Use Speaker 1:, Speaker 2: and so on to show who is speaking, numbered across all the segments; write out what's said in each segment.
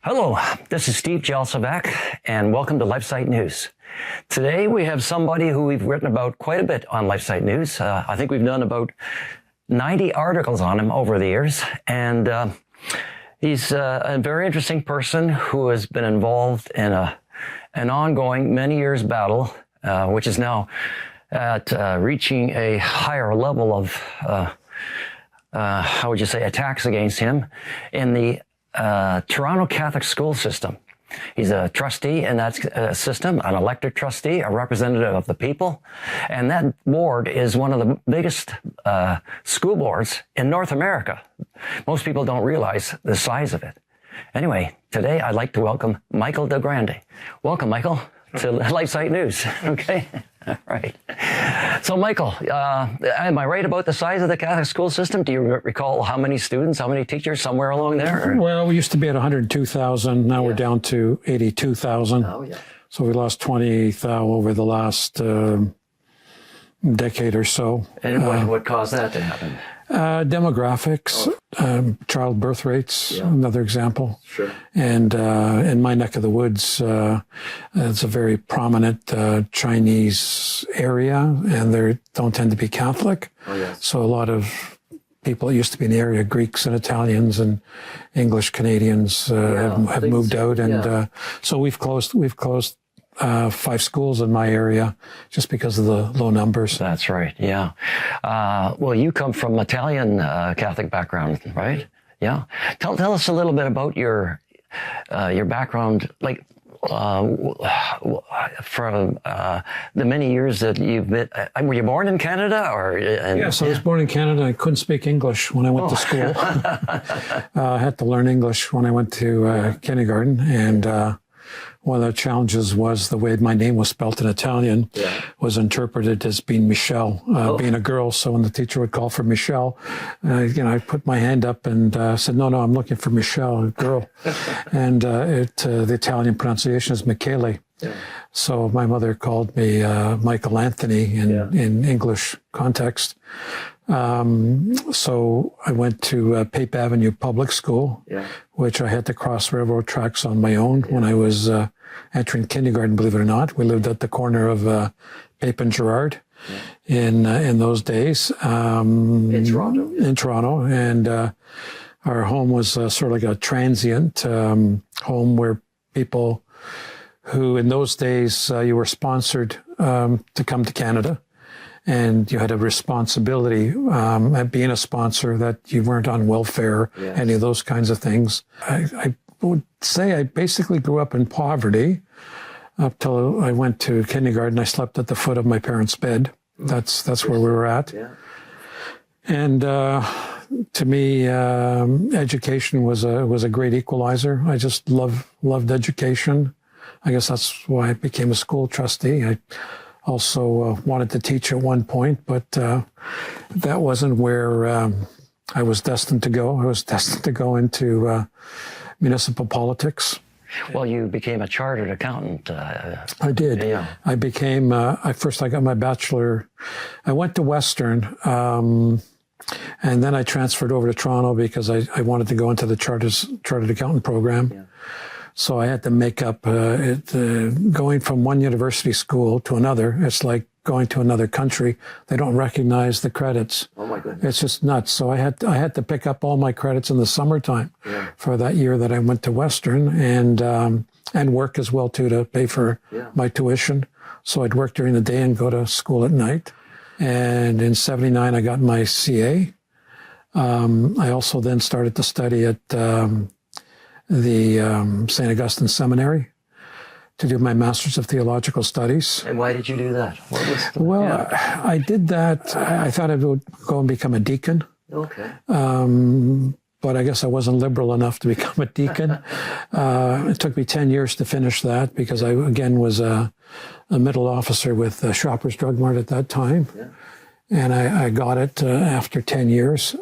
Speaker 1: Hello, this is Steve Jalsevac, and welcome to LifeSite News. Today we have somebody who we've written about quite a bit on LifeSite News. I think we've done about 90 articles on him over the years, and he's a very interesting person who has been involved in an ongoing, many years battle, which is now at reaching a higher level of, how would you say, attacks against him in the Toronto Catholic school system. He's a trustee in that system, an elected trustee, a representative of the people. And that board is one of the biggest school boards in North America. Most people don't realize the size of it. Anyway, today I'd like to welcome Michael Grande. Welcome, Michael, to LifeSite News. Okay? All right. So, Michael, am I right about the size of the Catholic school system? Do you recall how many students, how many teachers, somewhere along there? Or?
Speaker 2: Well, we used to be at 102,000. Now we're down to 82,000.
Speaker 1: Oh, yeah.
Speaker 2: So we lost 20,000 over the last decade or so.
Speaker 1: And what caused that to happen?
Speaker 2: Demographics, child birth rates, another example.
Speaker 1: Sure.
Speaker 2: And in my neck of the woods, it's a very prominent Chinese area, and they don't tend to be Catholic.
Speaker 1: Oh, yes.
Speaker 2: So a lot of people that used to be in the area, Greeks and Italians and English Canadians, have moved out, and so we've closed 5 schools in my area just because of the low numbers.
Speaker 1: That's right. Yeah. Well, you come from Italian Catholic background, right? Yeah. Tell us a little bit about your background, like from the many years that you've been. Were you born in Canada, or?
Speaker 2: Yes, I was born in Canada. I couldn't speak English when I went to school. I had to learn English when I went to kindergarten, and one of the challenges was the way my name was spelt in Italian was interpreted as being Michelle, being a girl. So when the teacher would call for Michelle, I put my hand up and said, no, I'm looking for Michelle, a girl. And the Italian pronunciation is Michele. Yeah. So my mother called me Michael Anthony in English context. So I went to Pape Avenue Public School, which I had to cross railroad tracks on my own when I was entering kindergarten, believe it or not. We lived at the corner of Pape and Gerrard in those days.
Speaker 1: In Toronto?
Speaker 2: In Toronto. And our home was sort of like a transient home where people who in those days you were sponsored to come to Canada. And you had a responsibility at being a sponsor that you weren't on welfare, any of those kinds of things. I would say I basically grew up in poverty up till I went to kindergarten. I slept at the foot of my parents' bed. That's where we were at. Yeah. And to me, education was a great equalizer. I just loved education. I guess that's why I became a school trustee. I also wanted to teach at one point, but that wasn't where I was destined to go. I was destined to go into municipal politics.
Speaker 1: Well, you became a chartered accountant.
Speaker 2: I did.
Speaker 1: Yeah.
Speaker 2: I became, I got my bachelor. I went to Western, and then I transferred over to Toronto because I wanted to go into the chartered accountant program. Yeah. So I had to make up going from one university school to another. It's like going to another country. They don't recognize the credits.
Speaker 1: Oh my goodness!
Speaker 2: It's just nuts. So I had to pick up all my credits in the summertime for that year that I went to Western, and work as well too to pay for my tuition. So I'd work during the day and go to school at night. And in '79 I got my CA. I also then started to study at the St. Augustine Seminary to do my Master's of Theological Studies.
Speaker 1: And why did you do that?
Speaker 2: I did that. I thought I would go and become a deacon.
Speaker 1: Okay.
Speaker 2: But I guess I wasn't liberal enough to become a deacon. It took me 10 years to finish that because I, again, was a middle officer with Shoppers Drug Mart at that time. Yeah. And I got it after 10 years.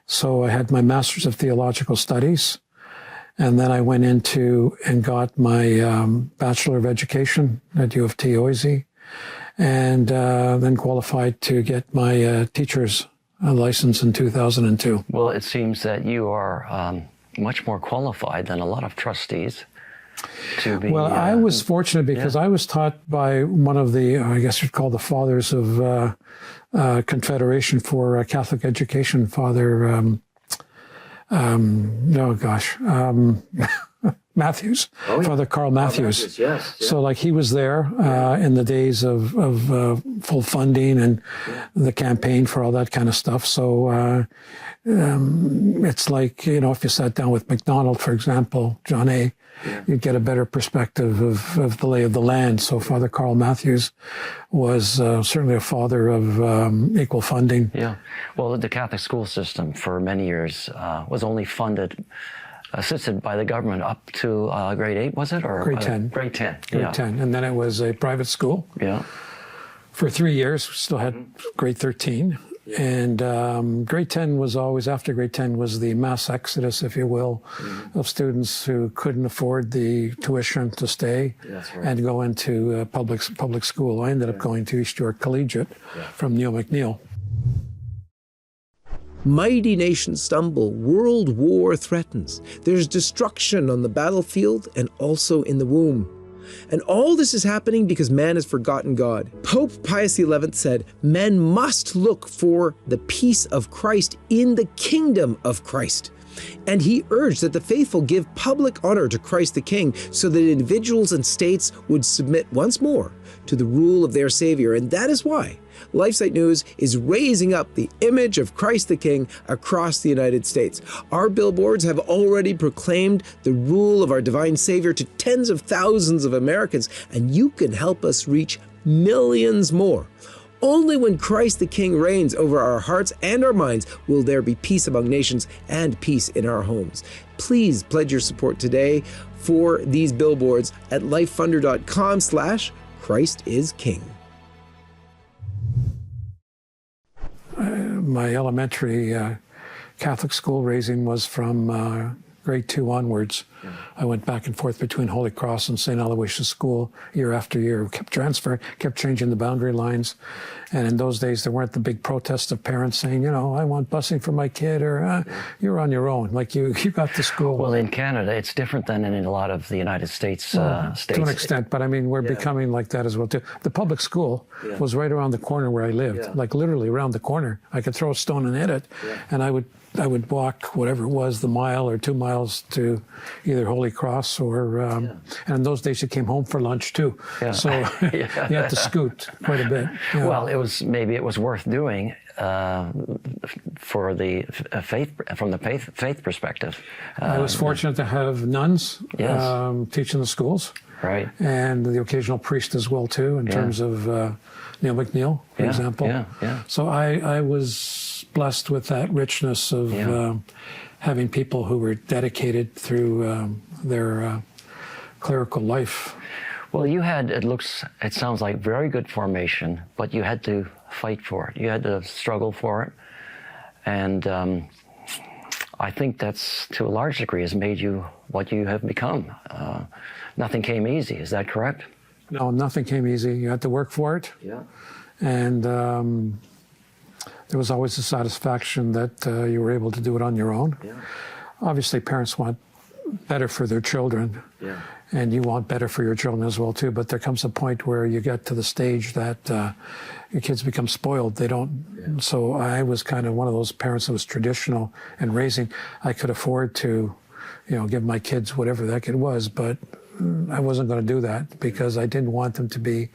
Speaker 2: So I had my Master's of Theological Studies, and then I went into and got my Bachelor of Education at U of T OISE, and then qualified to get my teacher's license in 2002.
Speaker 1: Well, it seems that you are much more qualified than a lot of trustees to be.
Speaker 2: Well, I was fortunate because I was taught by one of the, I guess you'd call the fathers of Confederation for Catholic Education, Father, Matthews, Father Carl Matthews.
Speaker 1: Yes.
Speaker 2: So like he was there in the days of full funding and the campaign for all that kind of stuff. So it's like, if you sat down with MacDonald, for example, John A., you'd get a better perspective of the lay of the land. So Father Carl Matthews was certainly a father of equal funding.
Speaker 1: Yeah. Well, the Catholic school system for many years was only funded, assisted by the government up to grade 8, was it? Or
Speaker 2: grade 10.
Speaker 1: Grade 10.
Speaker 2: Grade 10. And then it was a private school.
Speaker 1: Yeah.
Speaker 2: For 3 years, we still had grade 13. And grade 10 was always, after grade 10 was the mass exodus, if you will, of students who couldn't afford the tuition to stay and go into public school. I ended up going to East York Collegiate from Neil McNeil.
Speaker 3: Mighty nations stumble, world war threatens. There's destruction on the battlefield and also in the womb. And all this is happening because man has forgotten God. Pope Pius XI said, men must look for the peace of Christ in the kingdom of Christ. And he urged that the faithful give public honor to Christ the King so that individuals and states would submit once more to the rule of their Savior. And that is why LifeSite News is raising up the image of Christ the King across the United States. Our billboards have already proclaimed the rule of our divine Savior to tens of thousands of Americans, and you can help us reach millions more. Only when Christ the King reigns over our hearts and our minds will there be peace among nations and peace in our homes. Please pledge your support today for these billboards at lifefunder.com/ChristIsKing.
Speaker 2: My elementary Catholic school raising was from grade 2 onwards. I went back and forth between Holy Cross and St. Aloysius School year after year, kept transferring, kept changing the boundary lines. And in those days, there weren't the big protests of parents saying, I want busing for my kid, or you're on your own, like you got to school.
Speaker 1: Well, in Canada, it's different than in a lot of the United States states.
Speaker 2: To an extent, but I mean, we're becoming like that as well, too. The public school was right around the corner where I lived, like literally around the corner. I could throw a stone and hit it, and I would walk whatever it was, the mile or 2 miles to either Holy Cross or, and in those days you came home for lunch too. Yeah. So you had to scoot quite a bit. Yeah.
Speaker 1: Well, it was worth doing for the faith, from the faith perspective.
Speaker 2: I was fortunate to have nuns teaching the schools.
Speaker 1: Right.
Speaker 2: And the occasional priest as well too, in terms of Neil McNeil, for example.
Speaker 1: Yeah.
Speaker 2: So I was blessed with that richness of having people who were dedicated through their clerical life.
Speaker 1: Well, you had, it sounds like very good formation, but you had to fight for it. You had to struggle for it. And I think that's, to a large degree, has made you what you have become. Nothing came easy, is that correct?
Speaker 2: No, nothing came easy. You had to work for it.
Speaker 1: Yeah.
Speaker 2: And there was always the satisfaction that you were able to do it on your own.
Speaker 1: Yeah.
Speaker 2: Obviously, parents want better for their children.
Speaker 1: Yeah.
Speaker 2: And you want better for your children as well, too. But there comes a point where you get to the stage that your kids become spoiled. They don't. Yeah. So I was kind of one of those parents that was traditional in raising. I could afford to, give my kids whatever the heck it was, but I wasn't going to do that because I didn't want them to be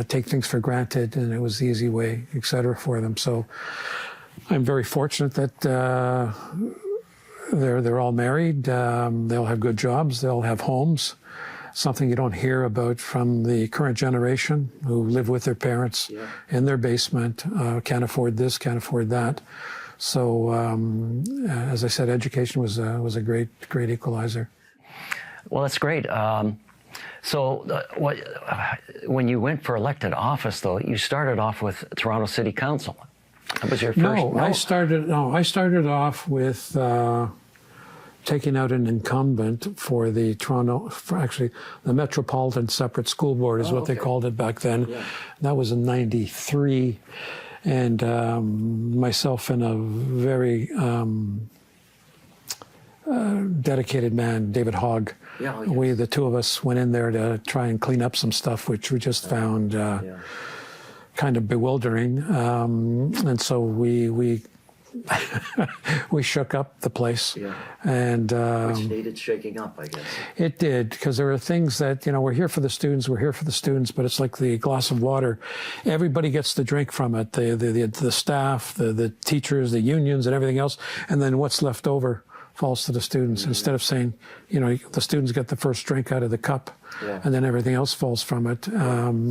Speaker 2: take things for granted, and it was the easy way, et cetera, for them. So I'm very fortunate that they're all married. They'll have good jobs. They'll have homes. Something you don't hear about from the current generation who live with their parents in their basement, can't afford this, can't afford that. So as I said, education was a great equalizer.
Speaker 1: Well, that's great. When you went for elected office, though, you started off with Toronto City Council. That was your first.
Speaker 2: No, I started off with taking out an incumbent for the the Metropolitan Separate School Board is what they called it back then. Yeah. That was in '93, and myself and a very dedicated man, David Hogg.
Speaker 1: Yeah, oh, yes.
Speaker 2: We, the two of us, went in there to try and clean up some stuff, which we just found kind of bewildering. And so we we shook up the place.
Speaker 1: Yeah.
Speaker 2: And
Speaker 1: which needed shaking up, I guess.
Speaker 2: it did, because there are things that, we're here for the students, but it's like the glass of water. Everybody gets to drink from it, the staff, the teachers, the unions, and everything else. And then what's left over falls to the students. Instead of saying, the students get the first drink out of the cup, and then everything else falls from it.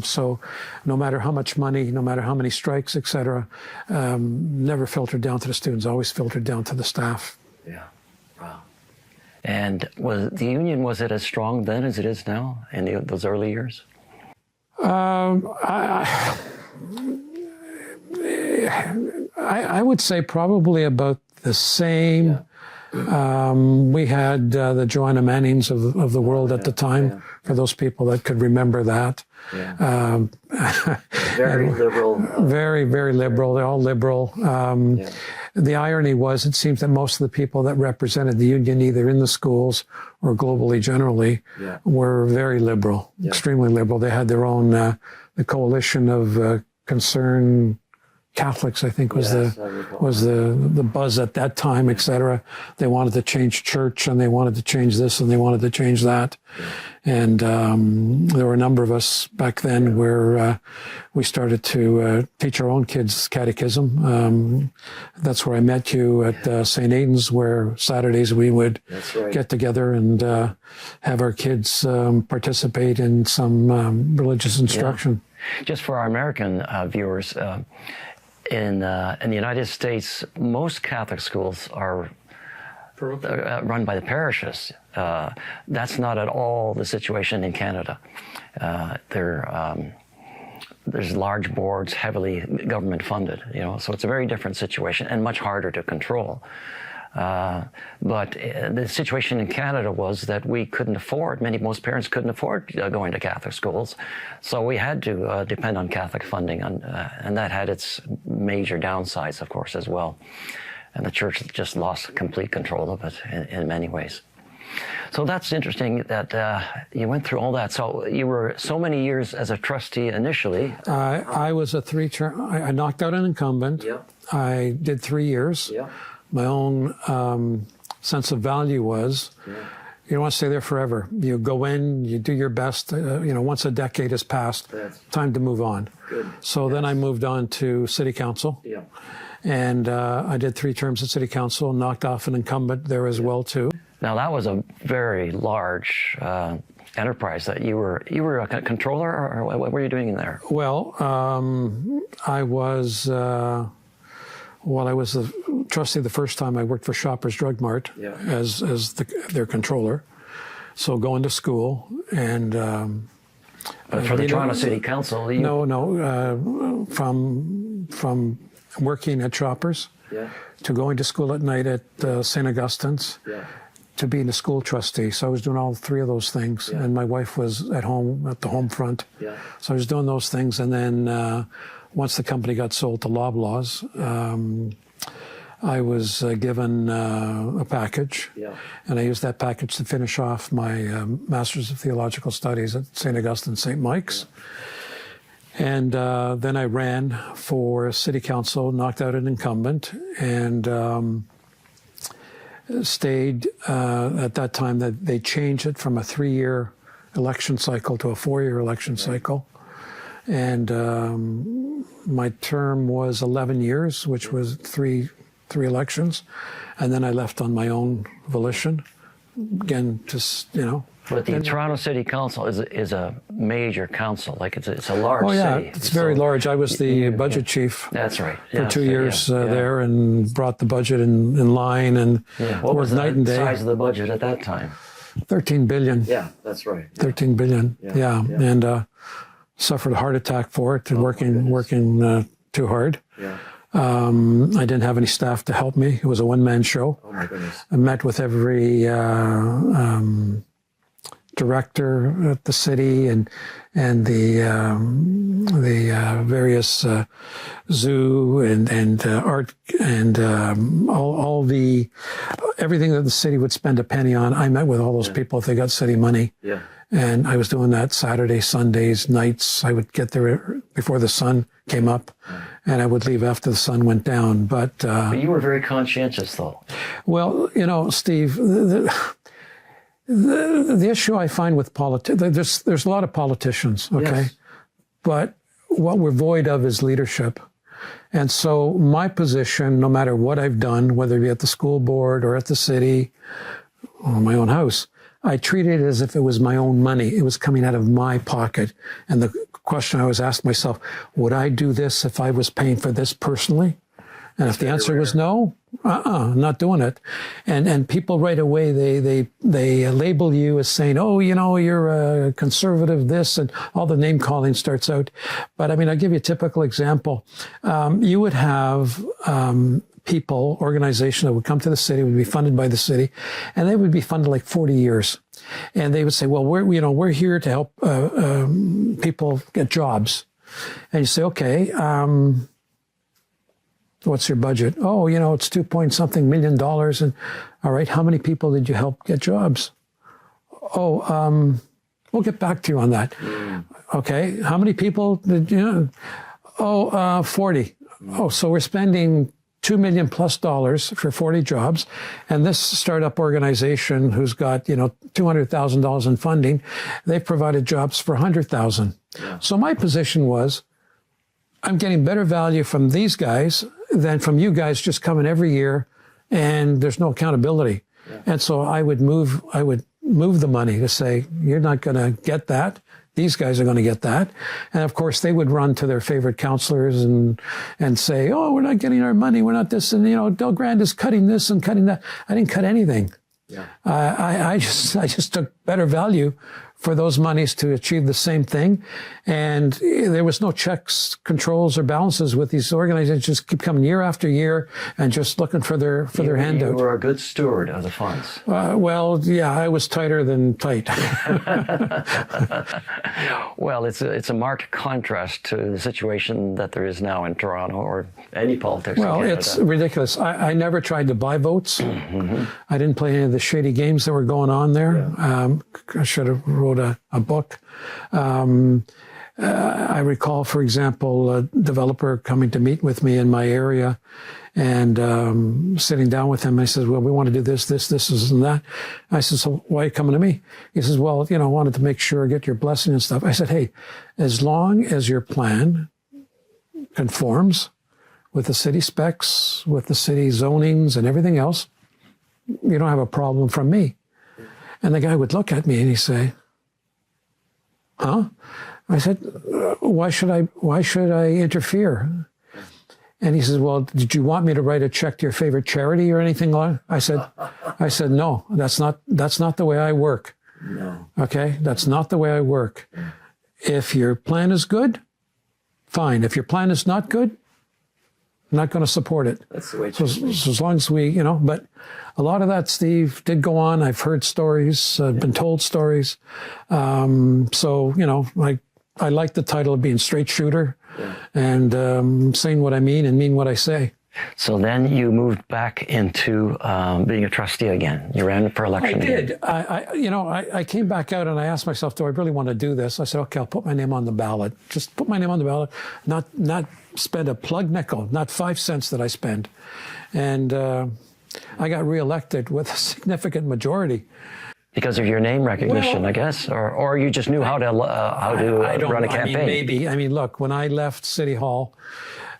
Speaker 2: So no matter how much money, no matter how many strikes, etc., never filtered down to the students, always filtered down to the staff.
Speaker 1: Yeah. Wow. And was the union, was it as strong then as it is now in those early years?
Speaker 2: I would say probably about the same. Yeah. We had the Joanna Mannings of the world at the time, for those people that could remember that. Yeah.
Speaker 1: Very liberal.
Speaker 2: Very, very liberal. They're all liberal. The irony was, it seems that most of the people that represented the union, either in the schools or globally generally, were very liberal, extremely liberal. They had their own, the coalition of concerned Catholics, I think, was the buzz at that time, etc. They wanted to change church, and they wanted to change this, and they wanted to change that. And there were a number of us back then where we started to teach our own kids catechism. That's where I met you at St. Aidan's, where Saturdays we would get together and have our kids participate in some religious instruction.
Speaker 1: Just for our American viewers, in the United States, most Catholic schools are run by the parishes. That's not at all the situation in Canada. There's large boards, heavily government funded, so it's a very different situation and much harder to control. But the situation in Canada was that we couldn't afford, most parents couldn't afford going to Catholic schools. So we had to depend on Catholic funding, and that had its major downsides, of course, as well. And the church just lost complete control of it in many ways. So that's interesting that you went through all that. So you were so many years as a trustee initially.
Speaker 2: I was a three-term, I knocked out an incumbent. I did 3 years. My own sense of value was, you don't want to stay there forever. You go in, you do your best. Once a decade has passed, time to move on. So then I moved on to city council. And I did 3 terms at city council, knocked off an incumbent there as well too.
Speaker 1: Now that was a very large enterprise that you were a controller, or what were you doing in there?
Speaker 2: Well, I was. I was the trustee the first time. I worked for Shoppers Drug Mart as their controller. So going to school and
Speaker 1: for the Toronto City Council.
Speaker 2: From working at Shoppers to going to school at night at St. Augustine's to being a school trustee. So I was doing all 3 of those things, and my wife was at home at the home front. So I was doing those things, and then. Once the company got sold to Loblaws, I was given a package, and I used that package to finish off my Master's of Theological Studies at St. Augustine, St. Mike's. And then I ran for city council, knocked out an incumbent, and stayed at that time. That they changed it from a 3-year election cycle to a 4-year election cycle. And my term was 11 years, which was three elections. And then I left on my own volition. Again, just,
Speaker 1: But the Toronto City Council is a major council. Like it's a large city.
Speaker 2: It's very large. I was the budget chief.
Speaker 1: That's right.
Speaker 2: For 2 years there, and brought the budget in line and
Speaker 1: what was
Speaker 2: night and day.
Speaker 1: The size of the budget at that time?
Speaker 2: 13 billion.
Speaker 1: Yeah, that's right.
Speaker 2: 13 billion. And suffered a heart attack for it, and working too hard. I didn't have any staff to help me. It was a one-man show.
Speaker 1: Oh my goodness.
Speaker 2: I met with every director at the city and the various zoo and art and all the everything that the city would spend a penny on, I met with all those people if they got city money.
Speaker 1: Yeah.
Speaker 2: And I was doing that Saturdays, Sundays, nights. I would get there before the sun came up, and I would leave after the sun went down. But
Speaker 1: you were very conscientious, though.
Speaker 2: well, you know, Steve, the issue I find with politics, there's a lot of politicians, okay?
Speaker 1: Yes.
Speaker 2: But what we're void of is leadership. And so my position, no matter what I've done, whether it be at the school board or at the city or my own house, I treated it as if it was my own money. It was coming out of my pocket. And the question I always asked myself, would I do this if I was paying for this personally? And if the answer was no, I'm not doing it. And people right away, they label you as saying, oh, you know, you're a conservative, this, and all the name calling starts out. But I mean, I'll give you a typical example. You would have people, organization that would come to the city, would be funded by the city, and they would be funded like 40 years. And they would say, well, we're here to help people get jobs. And you say, okay, what's your budget? Oh, you know, it's $2.something million. And all right, how many people did you help get jobs? Oh, we'll get back to you on that. Okay, how many people did you? 40. Oh, so we're spending $2 million plus for 40 jobs, and this startup organization who's got $200,000 in funding, they've provided jobs for 100,000. Yeah. So my position was, I'm getting better value from these guys than from you guys just coming every year, and there's no accountability. Yeah. And so I would move the money to say, you're not going to get that. These guys are going to get that. And of course, they would run to their favorite counselors and say, oh, we're not getting our money. We're not this. And, Del Grande is cutting this and cutting that. I didn't cut anything. Yeah. I just took better value for those monies to achieve the same thing. And there was no checks, controls, or balances with these organizations. Just keep coming year after year and just looking for their handout.
Speaker 1: You were a good steward of the funds.
Speaker 2: Well, yeah, I was tighter than tight.
Speaker 1: Well, it's a marked contrast to the situation that there is now in Toronto or any politics.
Speaker 2: Well,
Speaker 1: in Canada.
Speaker 2: it's ridiculous. I never tried to buy votes. Mm-hmm. I didn't play any of the shady games that were going on there. Yeah. I should have wrote a book. I recall, for example, a developer coming to meet with me in my area and sitting down with him. I said, well, we want to do this, and that. I said, so why are you coming to me? He says, well, I wanted to make sure, get your blessing and stuff. I said, hey, as long as your plan conforms with the city specs, with the city zonings and everything else, you don't have a problem from me. And the guy would look at me and he'd say, huh? I said, why should I interfere? And he says, well, did you want me to write a check to your favorite charity or anything like that? I said, no, that's not the way I work. No. Okay? That's not the way I work. If your plan is good, fine. If your plan is not good, I'm not going to support it. That's the way it should be. So as long as we, but a lot of that, Steve, did go on. I've heard stories, been told stories. So, I like the title of being straight shooter and saying what I mean and mean what I say. So then you moved back into being a trustee again. You ran for election. I did. I came back out and I asked myself, do I really want to do this? I said, okay, I'll put my name on the ballot. Just put my name on the ballot. Not spend a plug nickel, not 5 cents that I spend. And I got reelected with a significant majority. Because of your name recognition, I guess, or you just knew how to run a campaign. Maybe. Look, when I left City Hall,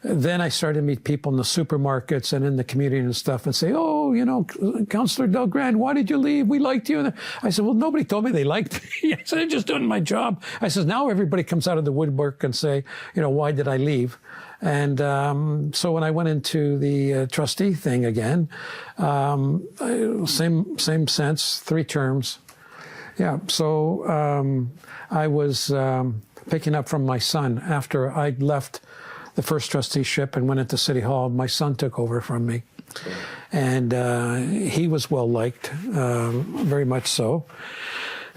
Speaker 2: then I started to meet people in the supermarkets and in the community and stuff and say, oh, Councillor Del Grande, why did you leave? We liked you. And I said, well, nobody told me they liked me. I said, I'm just doing my job. I said, now everybody comes out of the woodwork and say, why did I leave? And so when I went into the trustee thing again, same sense, 3 terms. Yeah, so I was picking up from my son after I'd left the first trusteeship and went into City Hall. My son took over from me. And he was well-liked, very much so.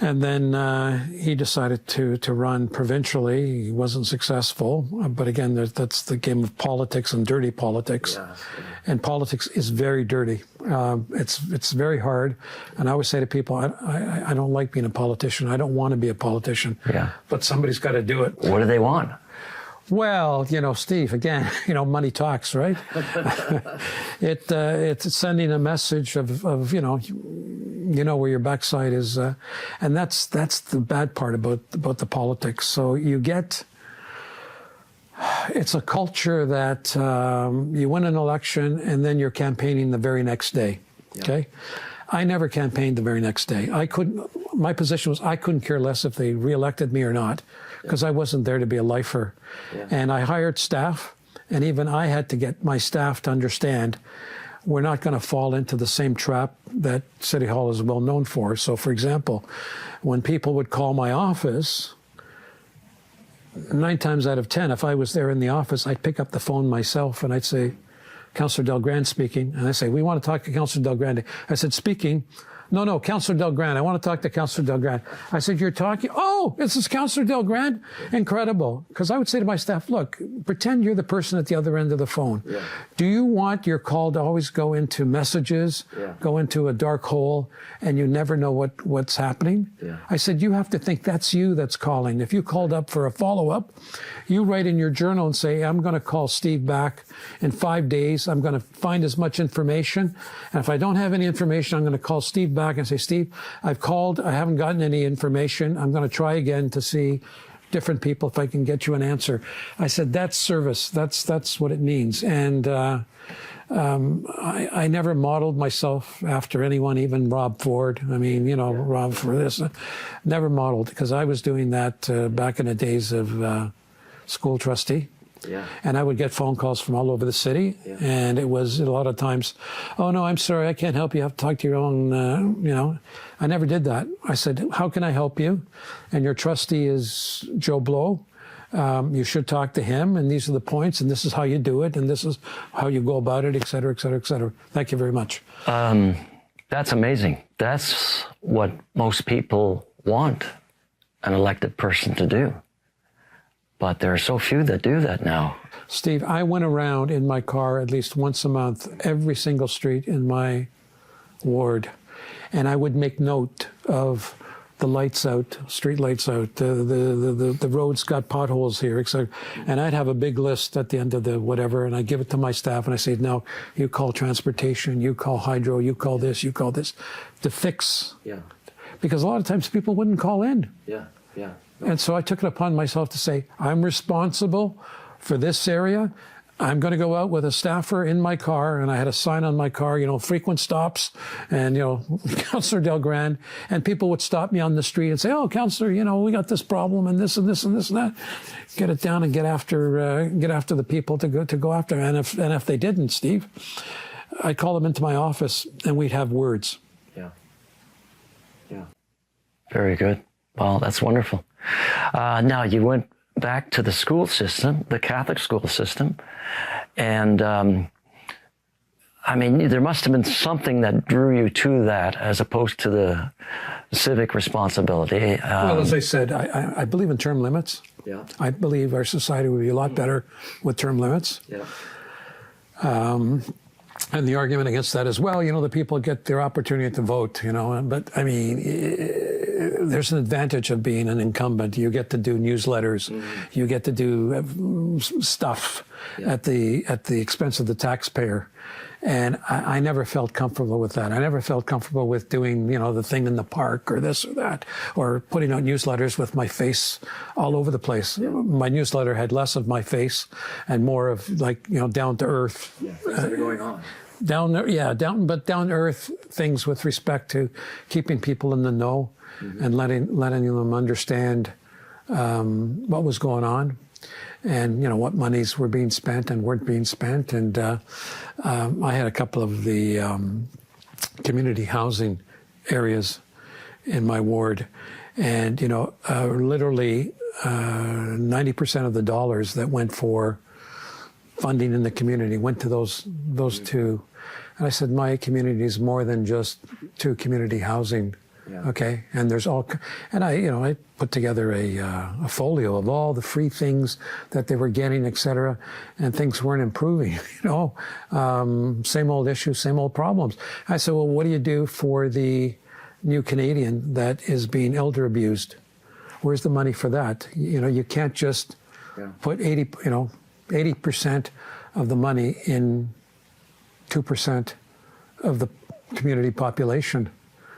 Speaker 2: And then he decided to run provincially. He wasn't successful. But again, that's the game of politics and dirty politics. Yeah. And politics is very dirty. It's very hard. And I always say to people, I don't like being a politician. I don't want to be a politician. Yeah. But somebody's got to do it.
Speaker 1: What do they want?
Speaker 2: Well, Steve, again, money talks, right? It's sending a message of where your backside is, and that's the bad part about the politics. So it's a culture that you win an election and then you're campaigning the very next day. Yeah. Okay, I never campaigned the very next day. My position was I couldn't care less if they reelected me or not, because I wasn't there to be a lifer. Yeah. And I hired staff, and even I had to get my staff to understand we're not going to fall into the same trap that City Hall is well known for. So, for example, when people would call my office, 9 times out of 10, if I was there in the office, I'd pick up the phone myself and I'd say, Councillor Del Grande speaking. And I say, we want to talk to Councillor Del Grande. I said, speaking. No, Councillor Del Grande. I want to talk to Councillor Del Grande. I said, you're talking? Oh, this is Councillor Del Grande? Incredible. Because I would say to my staff, look, pretend you're the person at the other end of the phone. Yeah. Do you want your call to always go into messages, go into a dark hole, and you never know what's happening? Yeah. I said, you have to think that's you that's calling. If you called up for a follow-up, you write in your journal and say, I'm going to call Steve back in 5 days. I'm going to find as much information. And if I don't have any information, I'm going to call Steve back and say, Steve, I've called. I haven't gotten any information. I'm going to try again to see different people if I can get you an answer. I said, that's service. That's what it means. And I never modeled myself after anyone, even Rob Ford. I mean, Rob for this. Never modeled, because I was doing that back in the days of school trustee. Yeah. And I would get phone calls from all over the city. Yeah. And it was a lot of times, oh, no, I'm sorry, I can't help you. You have to talk to your own, I never did that. I said, how can I help you? And your trustee is Joe Blow. You should talk to him, and these are the points, and this is how you do it, and this is how you go about it, et cetera, et cetera, et cetera. Thank you very much.
Speaker 1: That's amazing. That's what most people want an elected person to do. But there are so few that do that now.
Speaker 2: Steve, I went around in my car at least once a month, every single street in my ward, and I would make note of the lights out, street lights out, the roads got potholes here, etc. And I'd have a big list at the end of the whatever, and I give it to my staff, and I say, now you call transportation, you call hydro, you call this, to fix. Yeah. Because a lot of times people wouldn't call in. Yeah, yeah. And so I took it upon myself to say, I'm responsible for this area. I'm going to go out with a staffer in my car, and I had a sign on my car, frequent stops, and, Councillor Del Grande, and people would stop me on the street and say, oh, Councillor, we got this problem and this and this and this and that. Get it down and get after the people to go after. And if they didn't, Steve, I'd call them into my office and we'd have words. Yeah.
Speaker 1: Yeah. Very good. Well, that's wonderful. Now, you went back to the school system, the Catholic school system, and there must have been something that drew you to that as opposed to the civic responsibility.
Speaker 2: Well, as I said, I believe in term limits. Yeah. I believe our society would be a lot better with term limits. Yeah. And the argument against that as well, the people get their opportunity to vote, but there's an advantage of being an incumbent. You get to do newsletters, you get to do stuff at the expense of the taxpayer. And I never felt comfortable with that. I never felt comfortable with doing, the thing in the park or this or that, or putting out newsletters with my face all over the place. Yeah. My newsletter had less of my face and more of down to earth. Yeah, things that are going on. Down to earth things with respect to keeping people in the know and letting them understand what was going on. And, what monies were being spent and weren't being spent. And I had a couple of the community housing areas in my ward. And, literally 90% of the dollars that went for funding in the community went to those two. And I said, my community is more than just two community housing Okay, and there's and I put together a folio of all the free things that they were getting, etc., and things weren't improving. Same old issues, same old problems. I said, well, what do you do for the new Canadian that is being elder abused? Where's the money for that? You can't just put 80% of the money in 2% of the community population.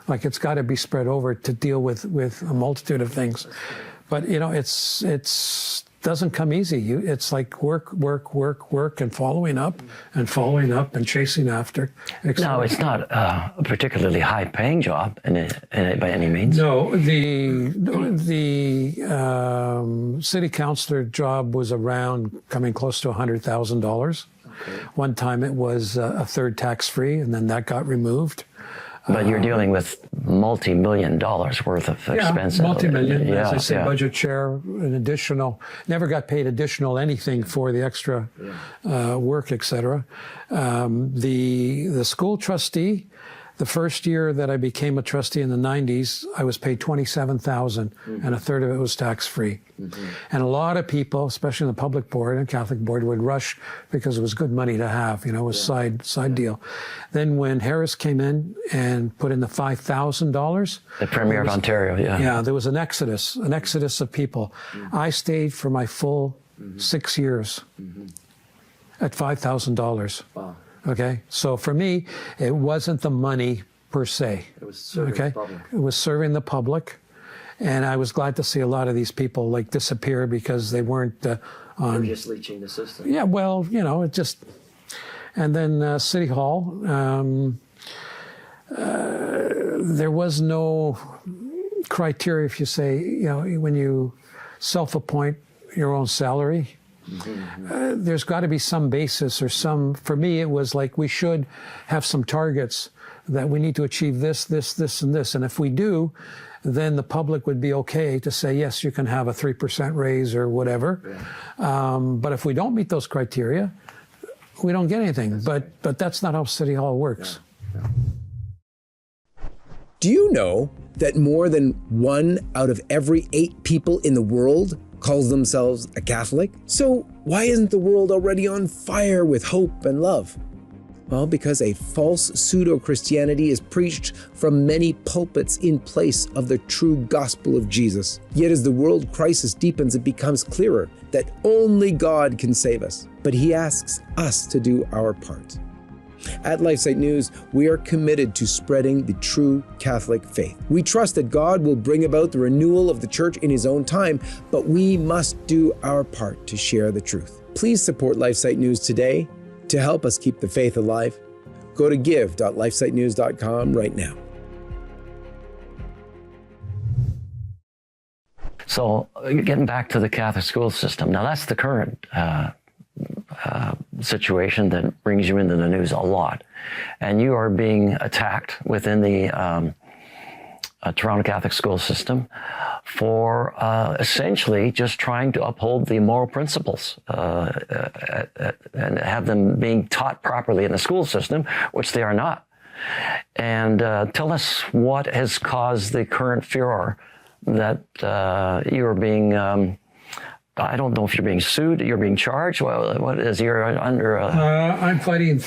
Speaker 2: Like, it's got to be spread over to deal with a multitude of things. But it's doesn't come easy. It's like work, and following up and chasing after.
Speaker 1: No, it's not a particularly high-paying job by any means.
Speaker 2: No, the city councillor job was around coming close to $100,000. Okay. One time it was a third tax-free, and then that got removed.
Speaker 1: But you're dealing with multi-million dollars worth of expenses.
Speaker 2: Multi-million. As I say, budget share, an additional, never got paid additional anything for the extra work, etc. The school trustee, the first year that I became a trustee in the 90s, I was paid $27,000, and a third of it was tax-free. And a lot of people, especially in the public board and Catholic board, would rush because it was good money to have, it was side deal. Then when Harris came in and put in the $5,000.
Speaker 1: The Premier of Ontario,
Speaker 2: Yeah, there was an exodus of people. I stayed for my full 6 years at $5,000.
Speaker 1: Wow.
Speaker 2: Okay, so for me, it wasn't the money per se.
Speaker 1: It was serving the public.
Speaker 2: It was serving the public, and I was glad to see a lot of these people disappear because they weren't on.
Speaker 1: They were just leeching the system.
Speaker 2: Yeah, well, it just. And then City Hall, there was no criteria. If you say, when you self-appoint your own salary. There's got to be some basis or for me, it was like we should have some targets that we need to achieve this, and this. And if we do, then the public would be okay to say, yes, you can have a 3% raise or whatever. But if we don't meet those criteria, we don't get anything. But that's not how City Hall works.
Speaker 3: Do you know that more than 1 out of every 8 people in the world calls themselves a Catholic? So why isn't the world already on fire with hope and love? Well, because a false pseudo-Christianity is preached from many pulpits in place of the true gospel of Jesus. Yet as the world crisis deepens, it becomes clearer that only God can save us. But He asks us to do our part. At LifeSite News, we are committed to spreading the true Catholic faith. We trust that God will bring about the renewal of the Church in His own time, but we must do our part to share the truth. Please support LifeSite News today to help us keep the faith alive. Go to give.lifesitenews.com right now.
Speaker 1: So getting back to the Catholic school system, now that's the current situation that brings you into the news a lot. And you are being attacked within the Toronto Catholic school system for essentially just trying to uphold the moral principles and have them being taught properly in the school system, which they are not. And tell us what has caused the current furor that you are being I don't know if you're being sued, you're being charged. Well, what is you're under?
Speaker 2: I'm fighting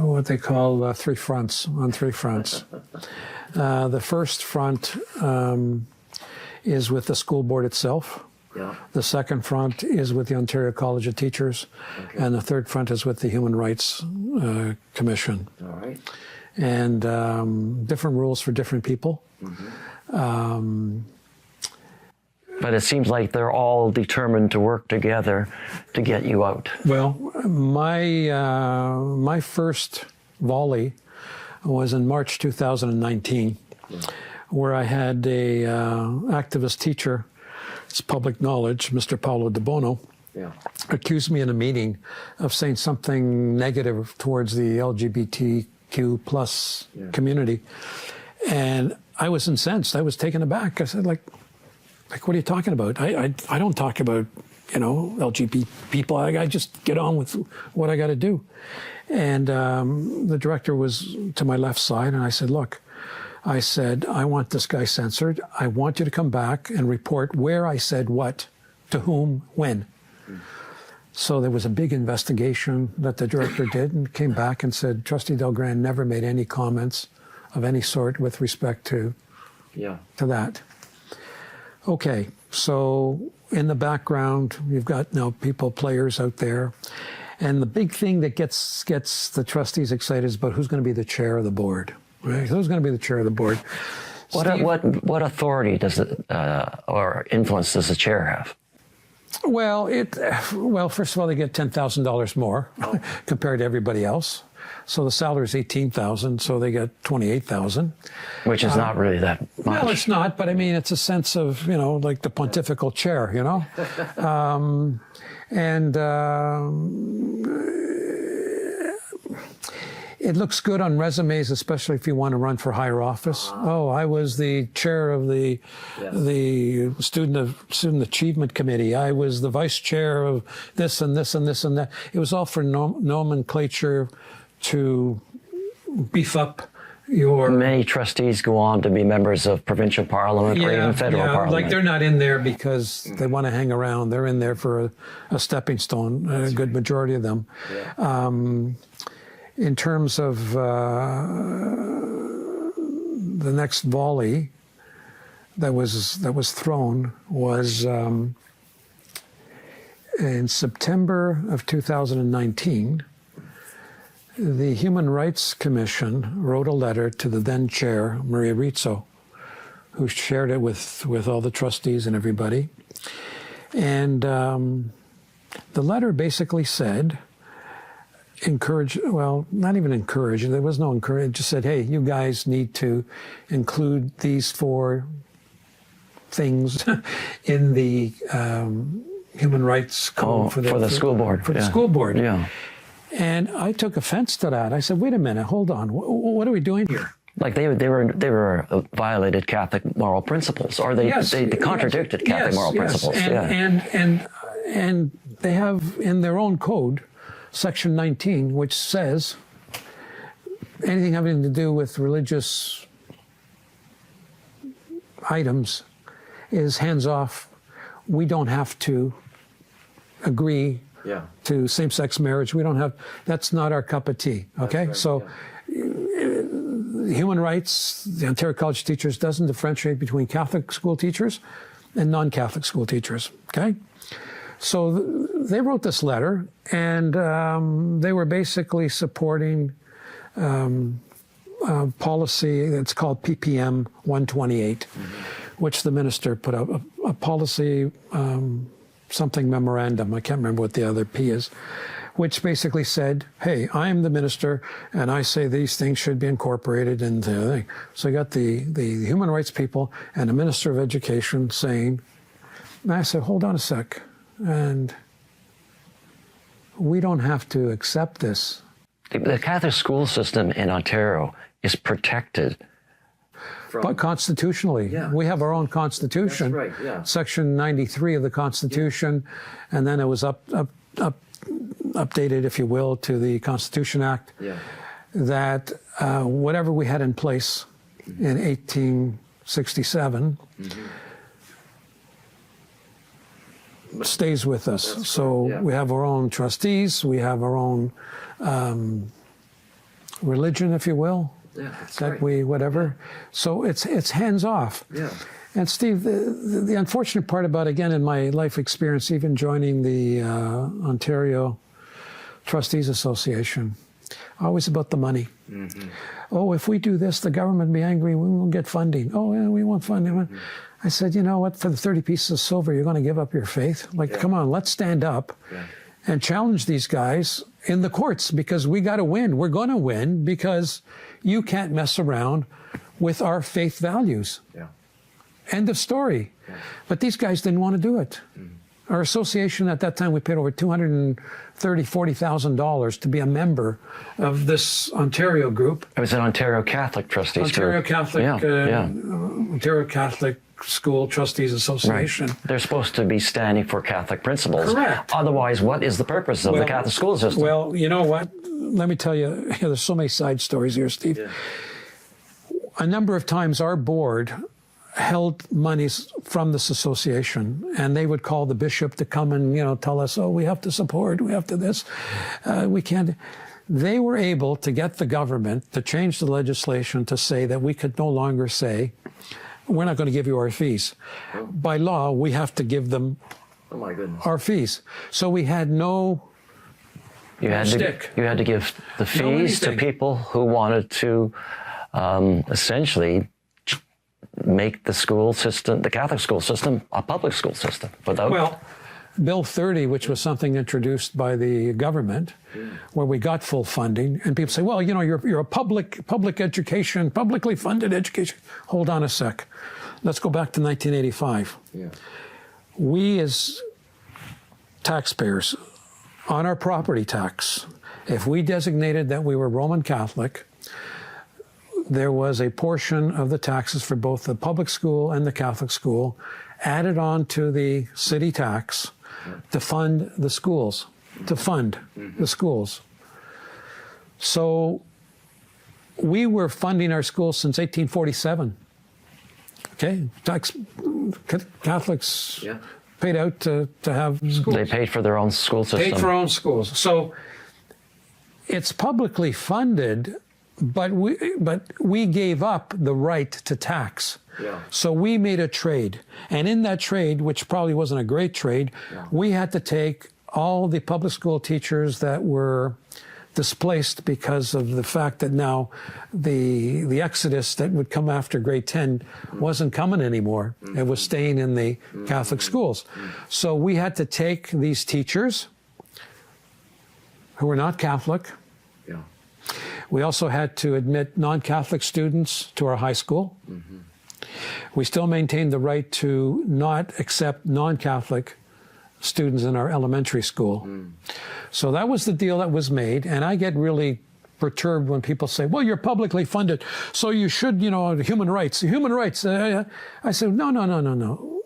Speaker 2: what they call three fronts, on 3 fronts. The first front is with the school board itself.
Speaker 1: Yeah.
Speaker 2: The second front is with the Ontario College of Teachers. Okay. And the third front is with the Human Rights Commission.
Speaker 1: All right.
Speaker 2: And different rules for different people.
Speaker 1: But it seems like they're all determined to work together to get you out.
Speaker 2: Well, my first volley was in March 2019, where I had a activist teacher, it's public knowledge, Mr. Paolo De Bono, accused me in a meeting of saying something negative towards the LGBTQ plus community. And I was incensed. I was taken aback. I said, like, what are you talking about? I don't talk about, LGBT people. I just get on with what I got to do. And the director was to my left side, and I said, look, I said, I want this guy censored. I want you to come back and report where I said what, to whom, when. So there was a big investigation that the director did and came back and said, Trustee Del Grande never made any comments of any sort with respect to that. Okay, so in the background, you've got now players out there. And the big thing that gets the trustees excited is about who's going to be the chair of the board. Right? Who's going to be the chair of the board?
Speaker 1: What authority does it, or influence does the chair have?
Speaker 2: Well, first of all, they get $10,000 more compared to everybody else. So the salary is $18,000, so they get $28,000.
Speaker 1: Which is not really that much.
Speaker 2: Well, it's not, but I mean, it's a sense of, like the pontifical chair, it looks good on resumes, especially if you want to run for higher office. Oh, I was the chair of the student achievement committee. I was the vice chair of this and this and this and that. It was all for nomenclature to beef up your...
Speaker 1: Many trustees go on to be members of provincial parliament or even federal parliament.
Speaker 2: Like they're not in there because they want to hang around. They're in there for a stepping stone, a good majority of them. In terms of the next volley that was thrown was in September of 2019. The Human Rights Commission wrote a letter to the then chair, Maria Rizzo, who shared it with all the trustees and everybody. And the letter basically said, not even encourage, there was no encourage, it just said, hey, you guys need to include these 4 things in the Human Rights Code for the school board. For the school board.
Speaker 1: Yeah.
Speaker 2: And I took offense to that. I said, wait a minute, hold on. What are we doing here?
Speaker 1: Like they were violated Catholic moral principles, or they contradicted Catholic moral principles.
Speaker 2: And they have in their own code, Section 19, which says anything having to do with religious items is hands off. We don't have to agree to same-sex marriage. We don't have, that's not our cup of tea, okay? Human rights, the Ontario College of Teachers doesn't differentiate between Catholic school teachers and non-Catholic school teachers, okay? So they wrote this letter, and they were basically supporting policy that's called PPM 128, which the minister put out, a policy something memorandum, I can't remember what the other P is, which basically said, hey, I'm the minister, and I say these things should be incorporated into the thing. So you got the human rights people and the Minister of Education saying, and I said, hold on a sec, and we don't have to accept this.
Speaker 1: The Catholic school system in Ontario is protected.
Speaker 2: But constitutionally, we have our own constitution.
Speaker 1: That's right, yeah.
Speaker 2: Section 93 of the Constitution, and then it was updated, if you will, to the Constitution Act, that whatever we had in place in 1867 stays with us. That's so we have our own trustees, we have our own religion, if you will. So it's hands off. And Steve, the unfortunate part about, again, in my life experience, even joining the Ontario Trustees Association, always about the money. Oh, if we do this, the government will be angry, we won't get funding. Oh, yeah, we won't funding. I said, you know what, for the 30 pieces of silver, you're going to give up your faith? Come on, let's stand up and challenge these guys in the courts, because we got to win. We're going to win because you can't mess around with our faith values. End of story. But these guys didn't want to do it. Our association at that time, we paid over $40,000 to be a member of this Ontario group.
Speaker 1: It was an Ontario Catholic Trustees
Speaker 2: Ontario
Speaker 1: group.
Speaker 2: Catholic, Ontario Catholic School Trustees Association.
Speaker 1: Right. They're supposed to be standing for Catholic principles.
Speaker 2: Correct.
Speaker 1: Otherwise, what is the purpose of the Catholic school system?
Speaker 2: Well, you know what? Let me tell you, there's so many side stories here, Steve. a number of times our board held monies from this association, and they would call the bishop to come and, tell us, oh, we have to support, we have to this, we can't. They were able to get the government to change the legislation to say that we could no longer say, we're not going to give you our fees. Oh. By law, we have to give them our fees. So we had no stick.
Speaker 1: You had to give the fees to people who wanted to essentially make the school system, the Catholic school system, a public school system.
Speaker 2: Well, Bill 30, which was something introduced by the government, where we got full funding, and people say, well, you're a public education, publicly funded education. Hold on a sec. Let's go back to 1985. Yeah. We as taxpayers, on our property tax, if we designated that we were Roman Catholic, there was a portion of the taxes for both the public school and the Catholic school added on to the city tax to fund the schools, the schools. So we were funding our schools since 1847. Okay, Catholics paid out to have schools.
Speaker 1: They paid for their own school system.
Speaker 2: Paid for their own schools. So it's publicly funded, but we gave up the right to tax. Yeah. So we made a trade. And in that trade, which probably wasn't a great trade, we had to take all the public school teachers that were displaced because of the fact that now the exodus that would come after grade 10 wasn't coming anymore. It was staying in the Catholic schools. So we had to take these teachers who were not Catholic. Yeah. We also had to admit non-Catholic students to our high school. Mm-hmm. We still maintained the right to not accept non-Catholic students in our elementary school. So that was the deal that was made, and I get really perturbed when people say, well, you're publicly funded, so you should, human rights. I said, no.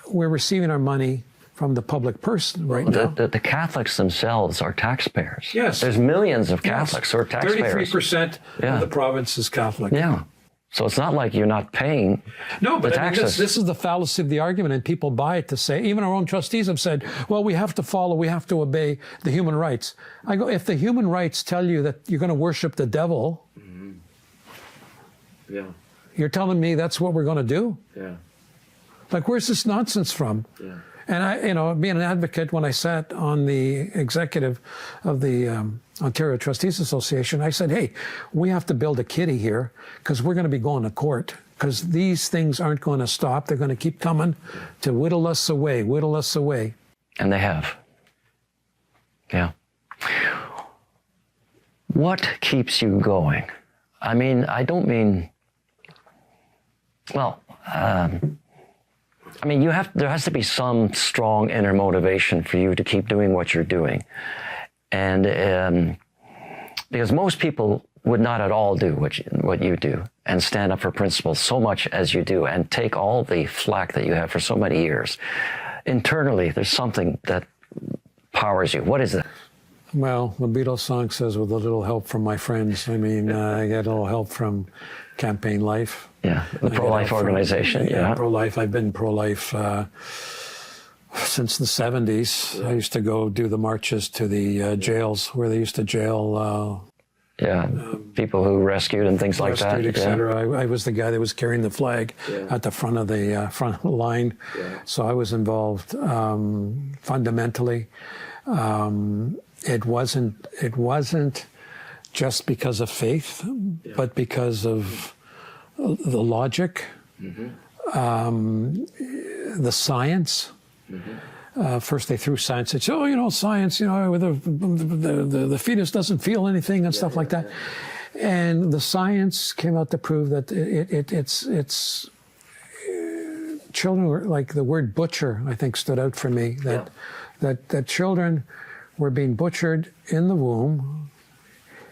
Speaker 2: We're receiving our money from the public person right now.
Speaker 1: The Catholics themselves are taxpayers.
Speaker 2: Yes.
Speaker 1: There's millions of Catholics who are taxpayers.
Speaker 2: 33% of the province is Catholic.
Speaker 1: Yeah. So it's not like you're not paying the taxes.
Speaker 2: This is the fallacy of the argument, and people buy it to say, even our own trustees have said, well, we have to obey the human rights. I go, if the human rights tell you that you're going to worship the devil, you're telling me that's what we're going to do? Yeah. Like, where's this nonsense from? Yeah. And I, being an advocate, when I sat on the executive of the Ontario Trustees Association, I said, hey, we have to build a kitty here because we're going to be going to court because these things aren't going to stop. They're going to keep coming to whittle us away.
Speaker 1: And they have. Yeah. What keeps you going? I mean, I don't mean, well, there has to be some strong inner motivation for you to keep doing what you're doing. And because most people would not at all do what you do and stand up for principles so much as you do and take all the flack that you have for so many years. Internally, there's something that powers you. What is it?
Speaker 2: Well, the Beatles song says, with a little help from my friends. I mean, I get a little help from Campaign Life.
Speaker 1: Yeah, the pro-life organization. Yeah,
Speaker 2: pro-life. I've been pro-life since the 70s. Yeah. I used to go do the marches to the jails where they used to jail
Speaker 1: people who rescued and things like that.
Speaker 2: Etc. I was the guy that was carrying the flag at the front of the line. Yeah. So I was involved fundamentally. It wasn't just because of faith, but because of the logic, the science. First they threw science. They said, science, the fetus doesn't feel anything and stuff like that. And the science came out to prove that it's children were, like the word butcher, I think, stood out for me, that children were being butchered in the womb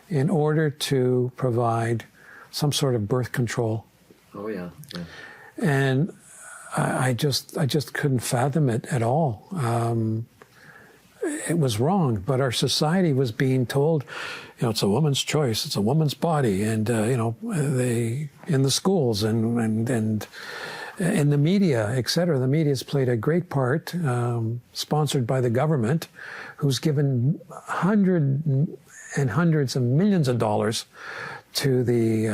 Speaker 2: in order to provide some sort of birth control.
Speaker 1: Oh, yeah.
Speaker 2: And I just couldn't fathom it at all. it was wrong, but our society was being told, it's a woman's choice, it's a woman's body, and they in the schools and in the media, etc. The media's played a great part, sponsored by the government, who's given hundreds and hundreds of millions of dollars to the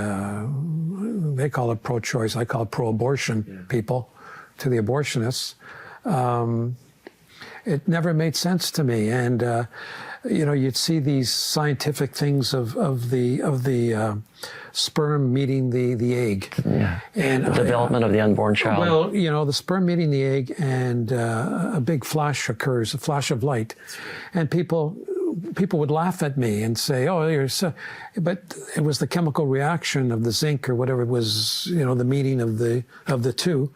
Speaker 2: they call it pro-choice, I call it pro-abortion people, to the abortionists. It never made sense to me, and you'd see these scientific things of the sperm meeting the egg, and
Speaker 1: the development of the unborn child.
Speaker 2: Well, the sperm meeting the egg, and a big flash occurs, a flash of light, and people would laugh at me and say, "Oh, you're so," but it was the chemical reaction of the zinc or whatever it was, the meeting of the two.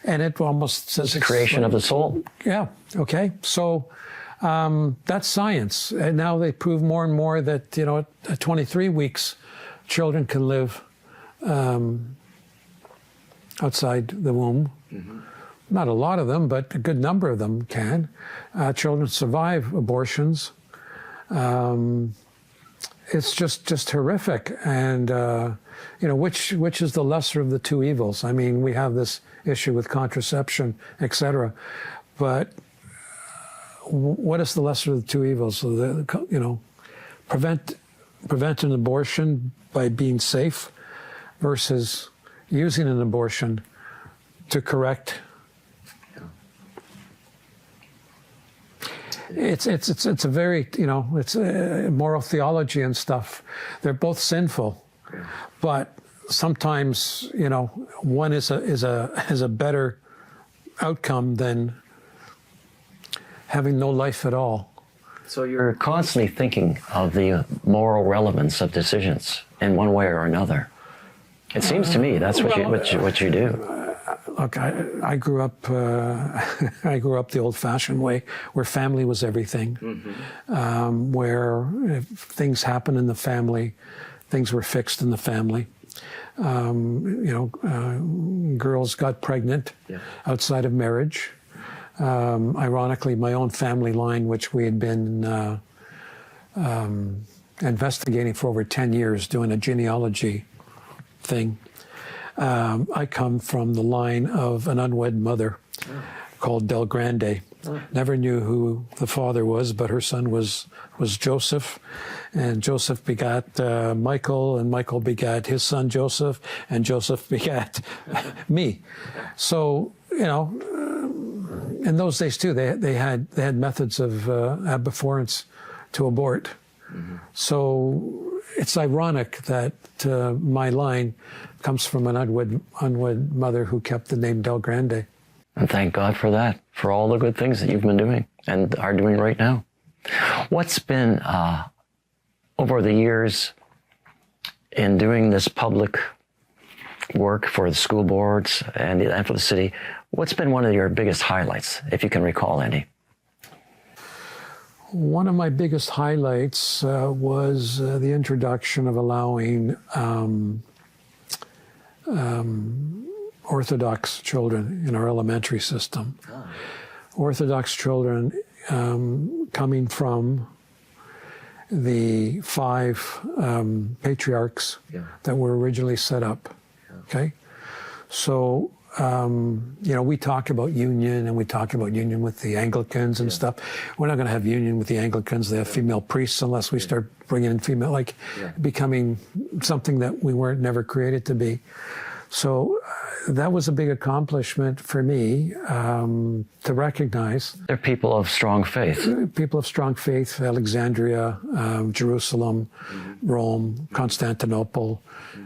Speaker 2: And it almost says
Speaker 1: the creation of the soul.
Speaker 2: Yeah. Okay. So that's science. And now they prove more and more that, at 23 weeks, children can live outside the womb. Mm-hmm. Not a lot of them, but a good number of them can. Children survive abortions. It's just horrific. And, which is the lesser of the two evils? I mean, we have this issue with contraception, etc. But what is the lesser of the two evils? So prevent an abortion by being safe versus using an abortion to correct. It's a very, it's moral theology and stuff. They're both sinful, but sometimes, one is a better outcome than having no life at all.
Speaker 1: So you're constantly thinking of the moral relevance of decisions in one way or another. It seems to me that's what you do.
Speaker 2: Look, I grew up. I grew up the old-fashioned way, where family was everything. Mm-hmm. Where if things happened in the family, things were fixed in the family. Girls got pregnant outside of marriage. Ironically, my own family line, which we had been investigating for over 10 years, doing a genealogy thing. I come from the line of an unwed mother called Grande. Never knew who the father was, but her son was Joseph, and Joseph begat Michael, and Michael begat his son Joseph, and Joseph begat me. So in those days too, they had methods of abhorrence to abort. Mm-hmm. So it's ironic that my line comes from an unwed mother who kept the name Del Grande.
Speaker 1: And thank God for that, for all the good things that you've been doing and are doing right now. What's been, over the years in doing this public work for the school boards and for the city, what's been one of your biggest highlights, if you can recall any?
Speaker 2: One of my biggest highlights was the introduction of allowing Orthodox children in our elementary system. Oh. Orthodox children coming from the 5 patriarchs that were originally set up. Okay, so we talk about union, and we talk about union with the Anglicans and stuff. We're not going to have union with the Anglicans. They have female priests unless we start bringing in female, becoming something that we weren't never created to be. So that was a big accomplishment for me to recognize.
Speaker 1: They're people of strong faith.
Speaker 2: People of strong faith, Alexandria, Jerusalem, Rome, Constantinople,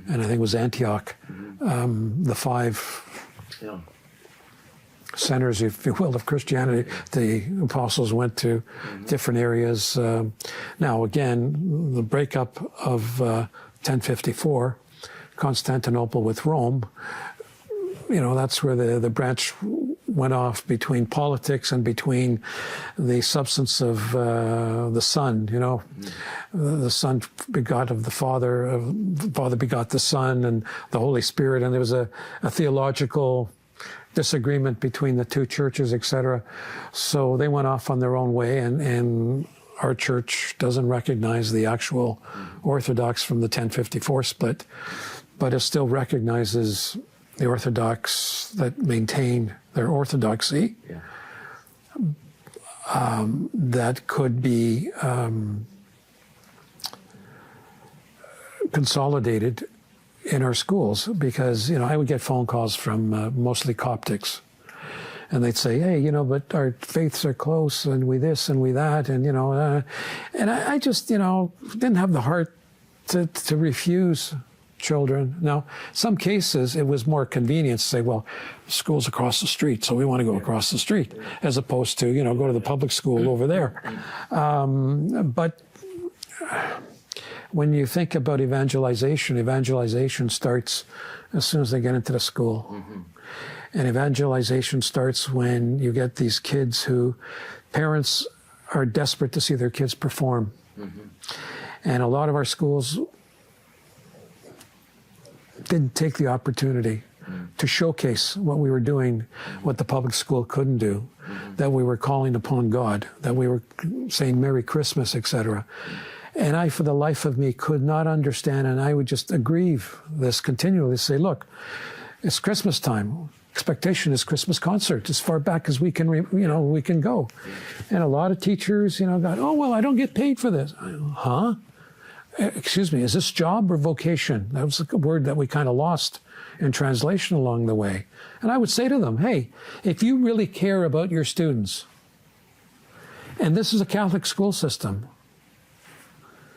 Speaker 2: and I think it was Antioch. The 5 centers, if you will, of Christianity. The apostles went to different areas. Now, again, the breakup of 1054, Constantinople with Rome, that's where the branch went off between politics and between the substance of the Son. The Son begot of the Father, the Father begot the Son, and the Holy Spirit. And there was a theological disagreement between the two churches, etc. So they went off on their own way, and our church doesn't recognize the actual Orthodox from the 1054 split, but it still recognizes the Orthodox that maintain their orthodoxy.
Speaker 1: Yeah.
Speaker 2: That could be consolidated in our schools, because I would get phone calls from mostly Coptics, and they'd say, hey, but our faiths are close, and we this and we that, and and I just didn't have the heart to refuse children. Now, some cases it was more convenient to say, well, school's across the street, so we want to go across the street, as opposed to go to the public school over there. But when you think about evangelization starts as soon as they get into the school. Mm-hmm. And evangelization starts when you get these kids who parents are desperate to see their kids perform. Mm-hmm. And a lot of our schools didn't take the opportunity to showcase what we were doing, what the public school couldn't do, that we were calling upon God, that we were saying Merry Christmas, etc. And I, for the life of me, could not understand, and I would just aggrieve this continually, say, look, it's Christmas time. Expectation is Christmas concert, as far back as we can, we can go. And a lot of teachers, got, oh, well, I don't get paid for this. Huh? Excuse me, is this job or vocation? That was a word that we kind of lost in translation along the way. And I would say to them, hey, if you really care about your students, and this is a Catholic school system,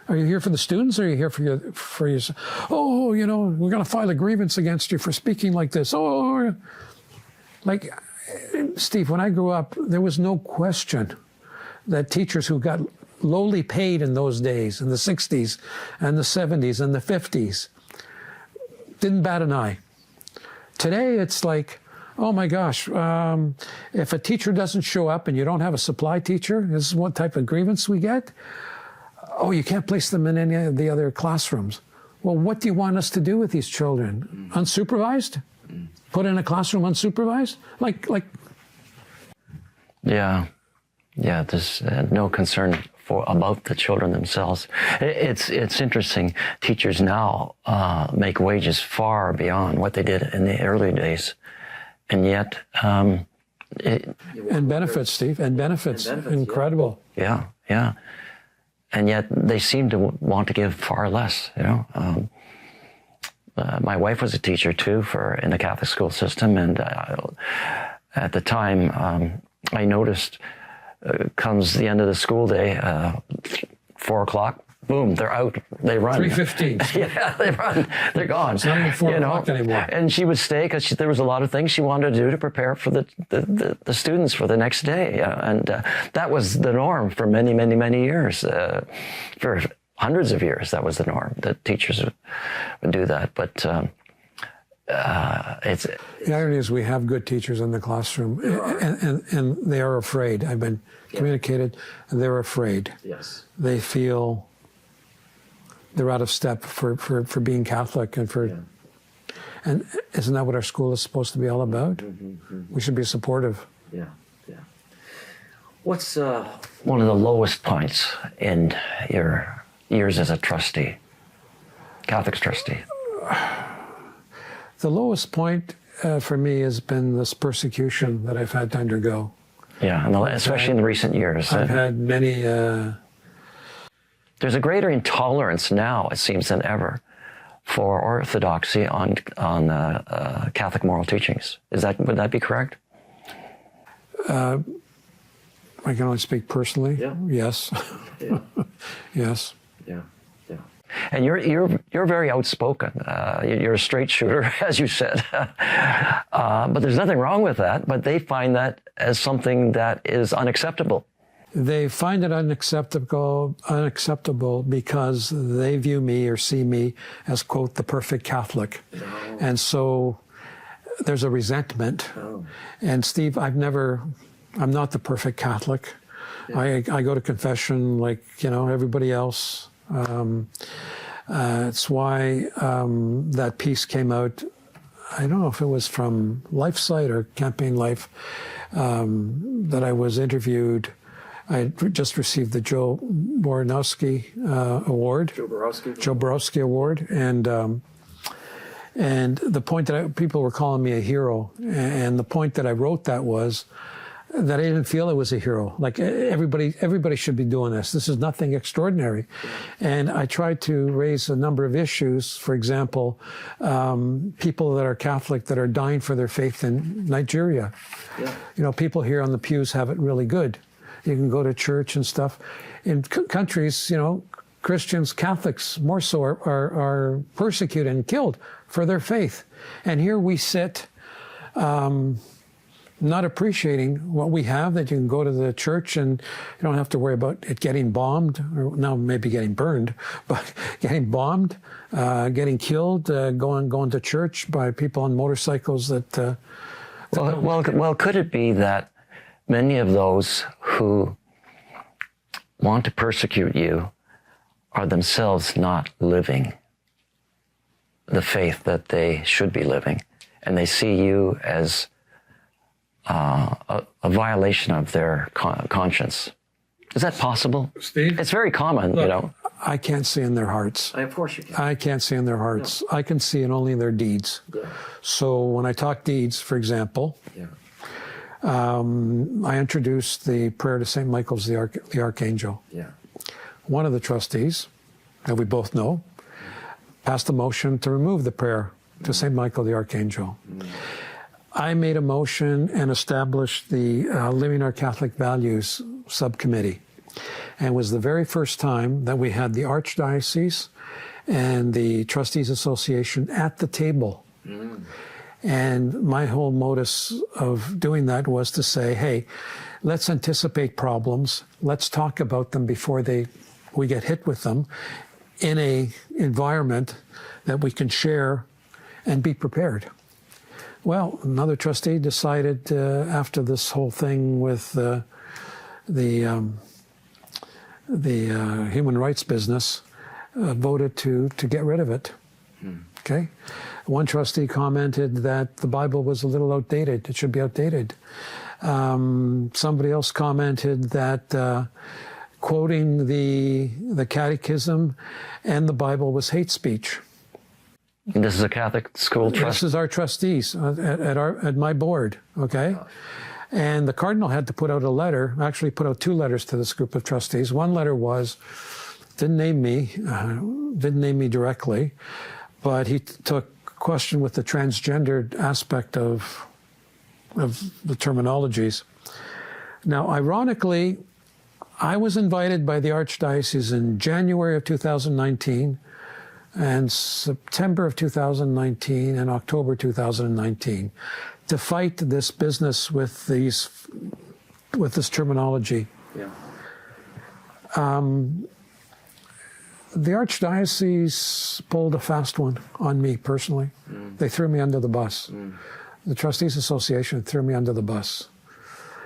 Speaker 2: are you here for the students, or are you here for your? Oh, we're going to file a grievance against you for speaking like this. Oh, like, Steve, when I grew up, there was no question that teachers who got lowly paid in those days, in the 60s and the 70s and the 50s, didn't bat an eye. Today, it's like, oh my gosh, if a teacher doesn't show up and you don't have a supply teacher, this is what type of grievance we get. Oh, you can't place them in any of the other classrooms. Well, what do you want us to do with these children? Unsupervised? Put in a classroom unsupervised? Like.
Speaker 1: Yeah. There's no concern about the children themselves. It's interesting. Teachers now make wages far beyond what they did in the early days, and yet. And
Speaker 2: benefits, Steve, and benefits. Incredible.
Speaker 1: Yeah. And yet they seem to want to give far less, my wife was a teacher too in the Catholic school system, and at the time I noticed comes the end of the school day, 4 o'clock, boom, they're out, they run.
Speaker 2: 3:15.
Speaker 1: Yeah, they run, they're gone.
Speaker 2: It's not even 4 o'clock anymore.
Speaker 1: And she would stay because there was a lot of things she wanted to do to prepare for the students for the next day. And that was the norm for many, many, many years. For hundreds of years, that was the norm, that teachers would do that. But
Speaker 2: the irony is we have good teachers in the classroom, and they are afraid. I've been communicated, and they're afraid.
Speaker 1: Yes. They
Speaker 2: feel they're out of step for being Catholic, and isn't that what our school is supposed to be all about? Mm-hmm. We should be supportive.
Speaker 1: Yeah. What's one of the lowest points in your years as a trustee, Catholic trustee?
Speaker 2: The lowest point for me has been this persecution that I've had to undergo.
Speaker 1: Yeah, especially in the recent years.
Speaker 2: I've had many.
Speaker 1: There's a greater intolerance now, it seems, than ever for orthodoxy on Catholic moral teachings. Would that be correct?
Speaker 2: I can only speak personally.
Speaker 1: Yeah.
Speaker 2: Yes.
Speaker 1: Yeah.
Speaker 2: Yes.
Speaker 1: Yeah. And you're very outspoken. You're a straight shooter, as you said. But there's nothing wrong with that. But they find that as something that is unacceptable.
Speaker 2: They find it unacceptable because they view me or see me as, quote, the perfect Catholic. Oh. And so there's a resentment. Oh. And Steve, I'm not the perfect Catholic. Yeah. I go to confession like, everybody else. It's why that piece came out I don't know if it was from LifeSite or Campaign Life, that I was interviewed. I had just received the Joe Borowski Award. Joe Borowski Award. And the point that people were calling me a hero. And the point that I wrote that was that I didn't feel it was a hero. Like everybody should be doing this. This is nothing extraordinary. And I tried to raise a number of issues. For example, people that are Catholic that are dying for their faith in Nigeria. Yeah. You know, people here on the pews have it really good. You can go to church and stuff. In countries, you know, Christians, Catholics more so are persecuted and killed for their faith. And here we sit, not appreciating what we have, that you can go to the church and you don't have to worry about it getting bombed, or now maybe getting burned, but getting bombed, getting killed, going to church by people on motorcycles that...
Speaker 1: Well, could it be that many of those who want to persecute you are themselves not living the faith that they should be living, and they see you as a violation of their conscience? Is that possible?
Speaker 2: Steve?
Speaker 1: It's very common,
Speaker 2: Look,
Speaker 1: you know.
Speaker 2: I can't see in their hearts.
Speaker 1: Of course you can.
Speaker 2: I can't see in their hearts. No. I can see it only in their deeds. Yeah. So when I talk deeds, for example, I introduced the prayer to St. Michael's the Archangel. Yeah. One of the trustees, that we both know, passed a motion to remove the prayer to St. Michael the Archangel. I made a motion and established the Living Our Catholic Values subcommittee. And it was the very first time that we had the Archdiocese and the Trustees Association at the table. And my whole modus of doing that was to say, hey, let's anticipate problems. Let's talk about them before we get hit with them in a environment that we can share and be prepared. Well, another trustee decided after this whole thing with the human rights business, voted to get rid of it. Okay. One trustee commented that the Bible was a little outdated. It should be outdated. Somebody else commented that quoting the Catechism and the Bible was hate speech.
Speaker 1: And this is a Catholic school trust?
Speaker 2: This is our trustees at my board, okay? And the Cardinal had to put out a letter, actually put out two letters to this group of trustees. One letter was, didn't name me directly, but he took question with the transgendered aspect of the terminologies. Now, ironically, I was invited by the Archdiocese in January of 2019, and September of 2019, and October 2019, to fight this business with this terminology. Yeah. The Archdiocese pulled a fast one on me personally. They threw me under the bus. The Trustees Association threw me under the bus.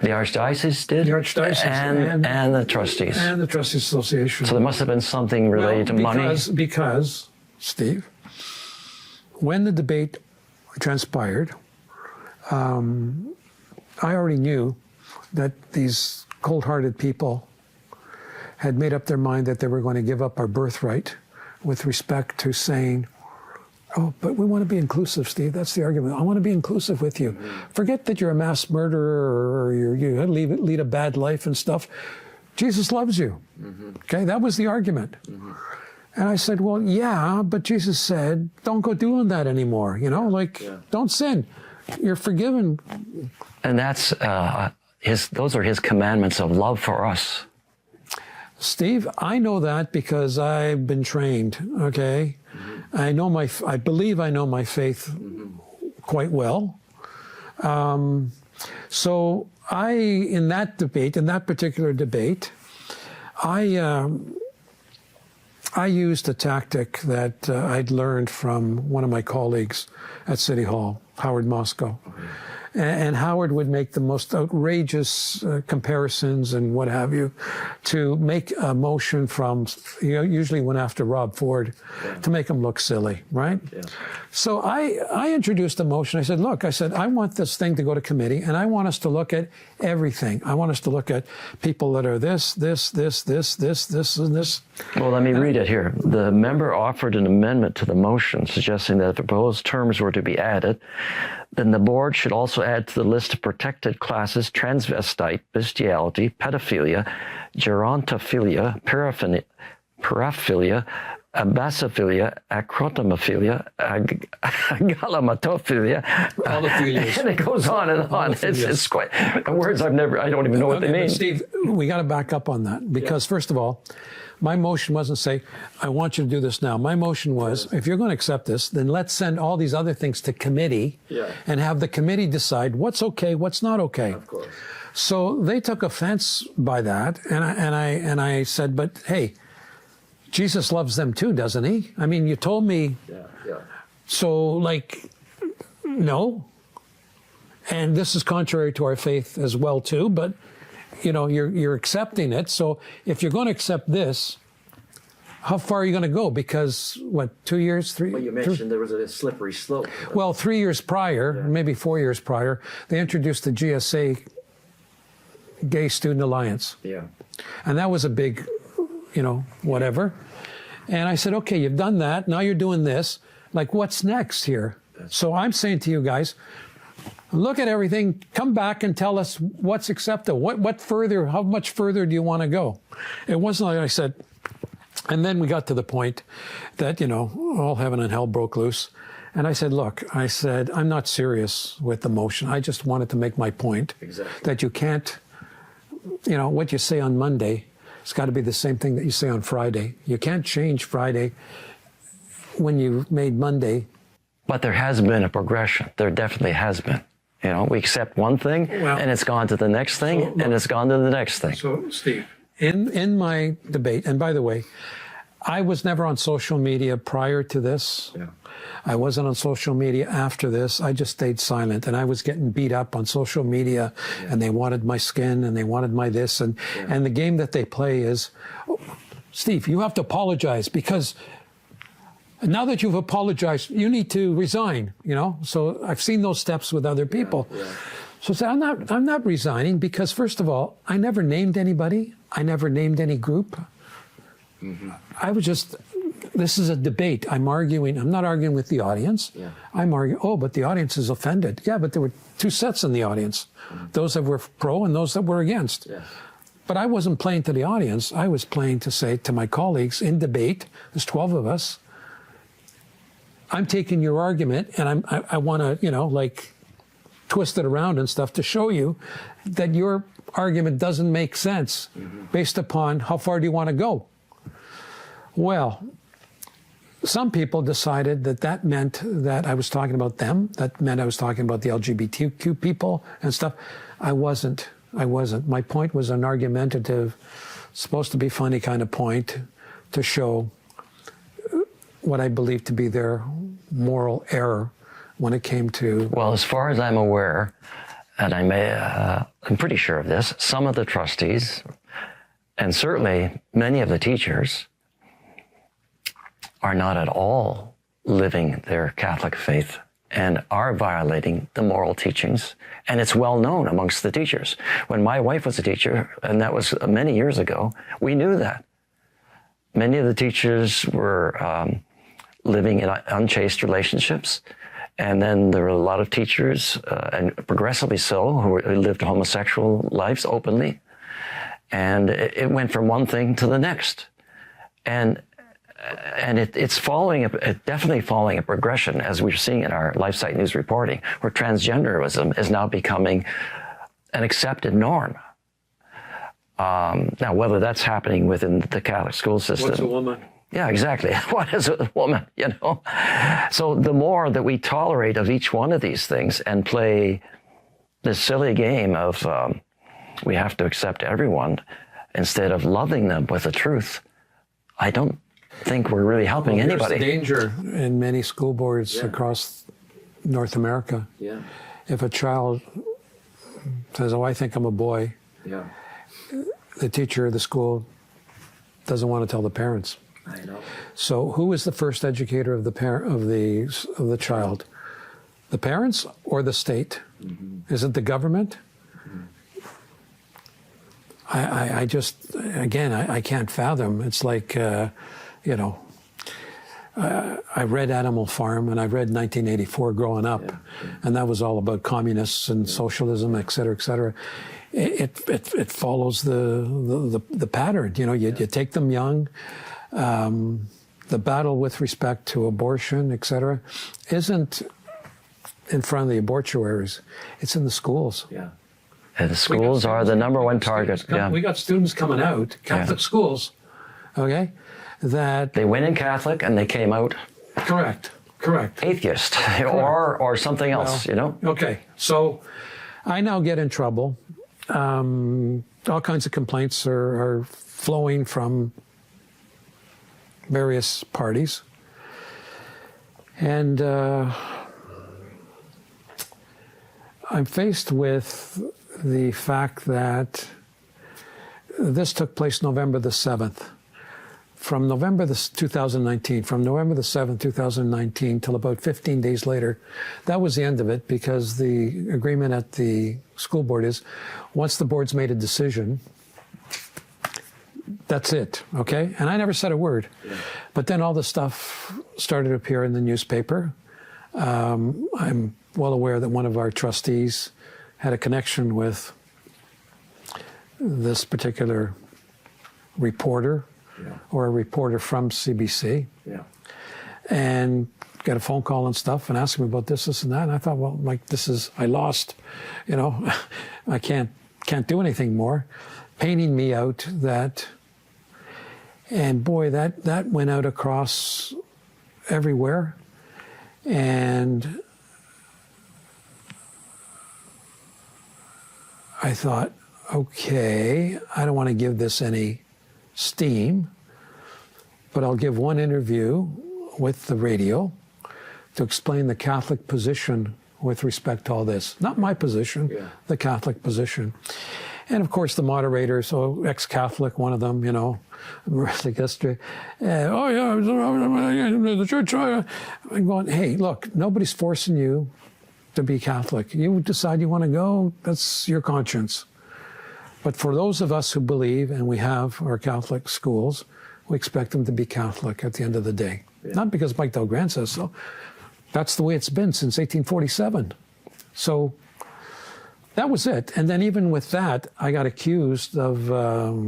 Speaker 1: The Archdiocese did?
Speaker 2: The Archdiocese.
Speaker 1: And the trustees.
Speaker 2: And the Trustees Association.
Speaker 1: So there must have been something related to money.
Speaker 2: Because, Steve, when the debate transpired, I already knew that these cold-hearted people had made up their mind that they were going to give up our birthright with respect to saying, oh, but we want to be inclusive, Steve. That's the argument. I want to be inclusive with you. Forget that you're a mass murderer or you lead a bad life and stuff. Jesus loves you. Okay, that was the argument. And I said, well, yeah, but Jesus said, don't go doing that anymore. You know, don't sin. You're forgiven.
Speaker 1: And that's those are his commandments of love for us.
Speaker 2: Steve, I know that because I've been trained, okay? I believe I know my faith quite well. So in that particular debate, I used a tactic that I'd learned from one of my colleagues at City Hall, Howard Moscow. And Howard would make the most outrageous comparisons and what have you to make a motion from, usually went after Rob Ford to make him look silly, right? Yeah. So I introduced a motion. I said, look, I want this thing to go to committee, and I want us to look at everything. I want us to look at people that are this, and this.
Speaker 1: Well, let me read it here. The member offered an amendment to the motion suggesting that if proposed terms were to be added, then the board should also add to the list of protected classes transvestite, bestiality, pedophilia, gerontophilia, paraphilia, abasophilia, acrotomophilia, galamatophia, and it goes on and on. It's quite words I don't even know what they mean.
Speaker 2: Steve, we got to back up on that because first of all, my motion wasn't say, I want you to do this now. My motion was, if you're going to accept this, then let's send all these other things to committee and have the committee decide what's okay, what's not okay. Of course. So they took offense by that, and I said, but hey, Jesus loves them too, doesn't he? I mean, you told me. So, no. And this is contrary to our faith as well too, but you're accepting it. So if you're going to accept this, how far are you going to go? Because 2 years, 3?
Speaker 1: Well, you mentioned there was a slippery slope.
Speaker 2: Well, 3 years prior, maybe 4 years prior, they introduced the GSA, Gay Student Alliance. Yeah. And that was a big, whatever. And I said, okay, you've done that. Now you're doing this. What's next here? So I'm saying to you guys, look at everything, come back and tell us what's acceptable. What further, how much further do you want to go? It wasn't like I said, and then we got to the point that, all heaven and hell broke loose. And I said, look, I'm not serious with the motion. I just wanted to make my point that you can't, what you say on Monday, it's got to be the same thing that you say on Friday. You can't change Friday when you made Monday.
Speaker 1: But there has been a progression. There definitely has been. We accept one thing, and it's gone to the next thing, and it's gone to the next thing.
Speaker 2: So, Steve, in my debate, and by the way, I was never on social media prior to this. Yeah. I wasn't on social media after this. I just stayed silent, and I was getting beat up on social media, and they wanted my skin, and they wanted my this, and the game that they play is, Steve, you have to apologize because now that you've apologized, you need to resign, So I've seen those steps with other people. Yeah. So I'm not resigning because, first of all, I never named anybody. I never named any group. Mm-hmm. I was just, this is a debate. I'm not arguing with the audience. Yeah. I'm arguing, but the audience is offended. Yeah, but there were two sets in the audience. Mm-hmm. Those that were pro and those that were against. Yeah. But I wasn't playing to the audience. I was playing to say to my colleagues in debate, there's 12 of us, I'm taking your argument and I want to, twist it around and stuff to show you that your argument doesn't make sense based upon how far do you want to go. Well, some people decided that meant that I was talking about them. That meant I was talking about the LGBTQ people and stuff. I wasn't. My point was an argumentative, supposed to be funny kind of point to show what I believe to be their moral error when it came to...
Speaker 1: Well, as far as I'm aware, and I'm pretty sure of this, some of the trustees, and certainly many of the teachers, are not at all living their Catholic faith and are violating the moral teachings. And it's well known amongst the teachers. When my wife was a teacher, and that was many years ago, we knew that. Many of the teachers were living in unchaste relationships. And then there were a lot of teachers, and progressively so, who lived homosexual lives openly. And it went from one thing to the next. And it's definitely following a progression, as we're seeing in our LifeSite News reporting, where transgenderism is now becoming an accepted norm. Now, whether that's happening within the Catholic school system.
Speaker 2: What's a woman?
Speaker 1: Yeah, exactly. What is a woman, So the more that we tolerate of each one of these things and play this silly game of we have to accept everyone instead of loving them with the truth, I don't think we're really helping anybody.
Speaker 2: There's danger in many school boards across North America. Yeah. if a child says, "Oh, I think I'm a boy,"
Speaker 1: Yeah.
Speaker 2: the teacher of the school doesn't want to tell the parents.
Speaker 1: I know.
Speaker 2: So, who is the first educator of the of the child? The parents or the state? Mm-hmm. Is it the government? Mm-hmm. I just, again, I can't fathom. It's like, you know, I read Animal Farm and I read 1984 growing up, and that was all about communists and socialism, et cetera, et cetera. It follows the pattern. You know, you take them young. The battle with respect to abortion, et cetera, isn't in front of the abortuaries. It's in the schools.
Speaker 1: Yeah. And the schools are the number one target. Yeah.
Speaker 2: We got students coming out, Catholic schools, okay, that...
Speaker 1: They went in Catholic and they came out...
Speaker 2: Correct.
Speaker 1: Atheist or something else, you know?
Speaker 2: Okay, so I now get in trouble. All kinds of complaints are flowing from various parties. And I'm faced with the fact that this took place November the 7th. From November 2019, from November the 7th, 2019, till about 15 days later, that was the end of it, because the agreement at the school board is, once the board's made a decision, that's it, okay? And I never said a word. Yeah. But then all this stuff started to appear in the newspaper. I'm well aware that one of our trustees had a connection with this particular reporter, or a reporter from CBC, and got a phone call and stuff and asked me about this and that. And I thought, well, like, I lost, you know, I can't do anything more. Painting me out that, and boy, that went out across everywhere. And I thought, okay, I don't want to give this any steam, but I'll give one interview with the radio to explain the Catholic position with respect to all this. Not my position, the Catholic position. And of course the moderator, so ex-Catholic, one of them, you know, yesterday, oh yeah, the church. I'm going, hey, look, nobody's forcing you to be Catholic. You decide you want to go, that's your conscience. But for those of us who believe, and we have our Catholic schools, we expect them to be Catholic at the end of the day. Yeah. Not because Mike Del Grande says so. That's the way it's been since 1847. So that was it. And then even with that, I got accused of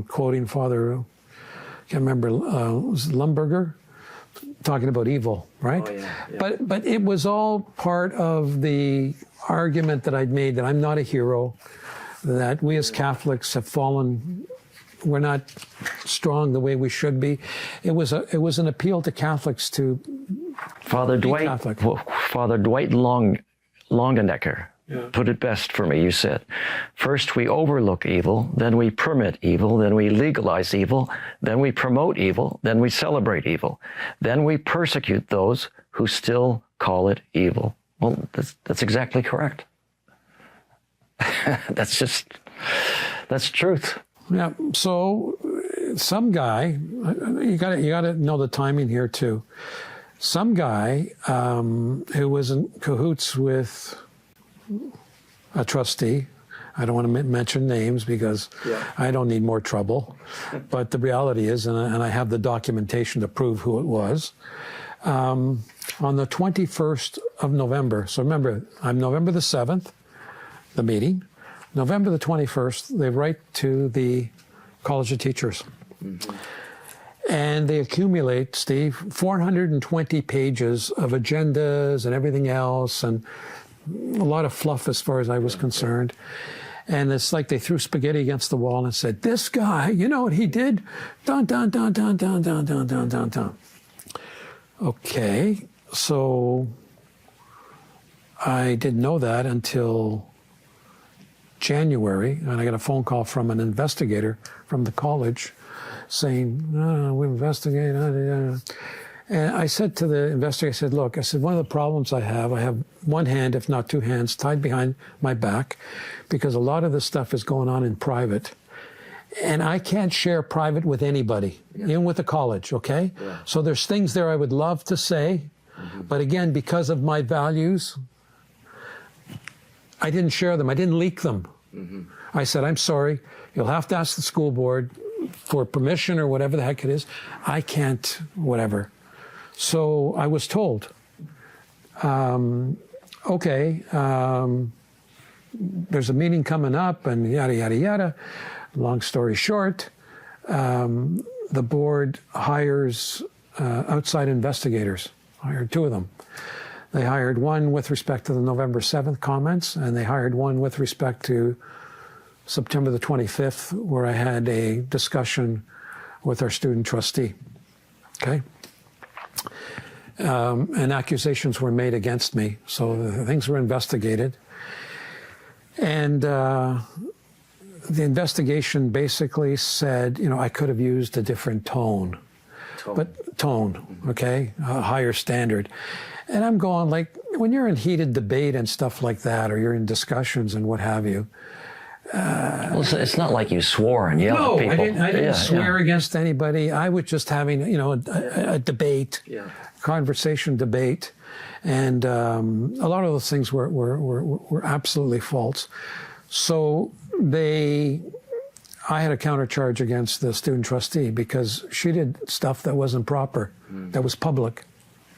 Speaker 2: quoting Father, I can't remember, was it Lumberger? Talking about evil, right? Oh, yeah. But it was all part of the argument that I'd made that I'm not a hero, that we as Catholics have fallen, we're not strong the way we should be. It was an appeal to Catholics to
Speaker 1: Father
Speaker 2: be
Speaker 1: Dwight,
Speaker 2: Catholic.
Speaker 1: Father Dwight Longenecker put it best for me. You said, first we overlook evil, then we permit evil, then we legalize evil, then we promote evil, then we celebrate evil, then we persecute those who still call it evil. Well, that's exactly correct. That's truth. Yeah.
Speaker 2: So some guy, you got to know the timing here too. Some guy who was in cahoots with a trustee. I don't want to mention names because I don't need more trouble. But the reality is, and I have the documentation to prove who it was. On the 21st of November. So remember, I'm November the 7th. The meeting. November the 21st, they write to the College of Teachers. Mm-hmm. And they accumulate, Steve, 420 pages of agendas and everything else, and a lot of fluff as far as I was concerned. And it's like they threw spaghetti against the wall and said, this guy, you know what he did? Dun, dun, dun, dun, dun, dun, dun, dun, dun, dun. Okay, so I didn't know that until January, and I got a phone call from an investigator from the college saying, we investigate. And I said to the investigator, I said, look, I said, one of the problems I have one hand, if not two hands, tied behind my back because a lot of this stuff is going on in private. And I can't share private with anybody, even with the college, okay? Yeah. So there's things there I would love to say, but again, because of my values, I didn't share them. I didn't leak them. I said, I'm sorry, you'll have to ask the school board for permission or whatever the heck it is. I can't, whatever. So I was told, okay, there's a meeting coming up and yada, yada, yada. Long story short, the board hires outside investigators, hired two of them. They hired one with respect to the November 7th comments, and they hired one with respect to September the 25th, where I had a discussion with our student trustee, okay? And accusations were made against me, so the things were investigated. And the investigation basically said, you know, I could have used a different tone. Okay, a higher standard. And I'm going, like, when you're in heated debate and stuff like that, or you're in discussions and what have you.
Speaker 1: Well, it's not like you swore and yelled at people.
Speaker 2: I didn't swear against anybody. I was just having, you know, a debate, conversation debate. And a lot of those things were absolutely false. So I had a countercharge against the student trustee because she did stuff that wasn't proper, that was public,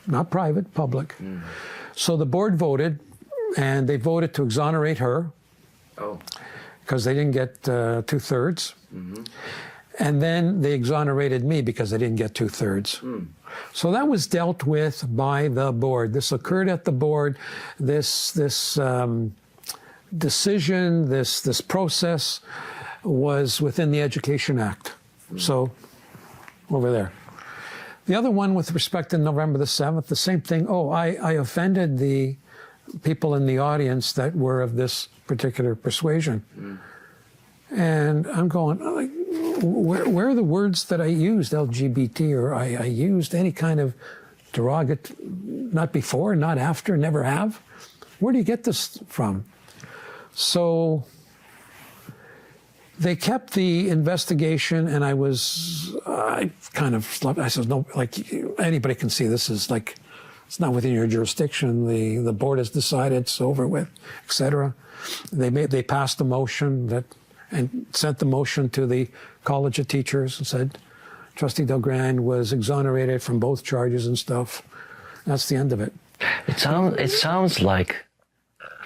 Speaker 2: not private, public. So the board voted, and they voted to exonerate her because they didn't get 2/3. And then they exonerated me because they didn't get 2/3. So that was dealt with by the board. This occurred at the board. This decision, this process was within the Education Act. So, over there. The other one with respect to November the 7th, the same thing. I offended the people in the audience that were of this particular persuasion. And I'm going, like, where are the words that I used, LGBT, or I used any kind of derogatory, not before, not after, never have? Where do you get this from? So they kept the investigation, and I kind of slept. I said, no, like, anybody can see this is like, it's not within your jurisdiction. The board has decided, it's over with, etc. They passed the motion and sent the motion to the College of Teachers and said, Trustee Del Grande was exonerated from both charges and stuff. That's the end of it.
Speaker 1: It sounds like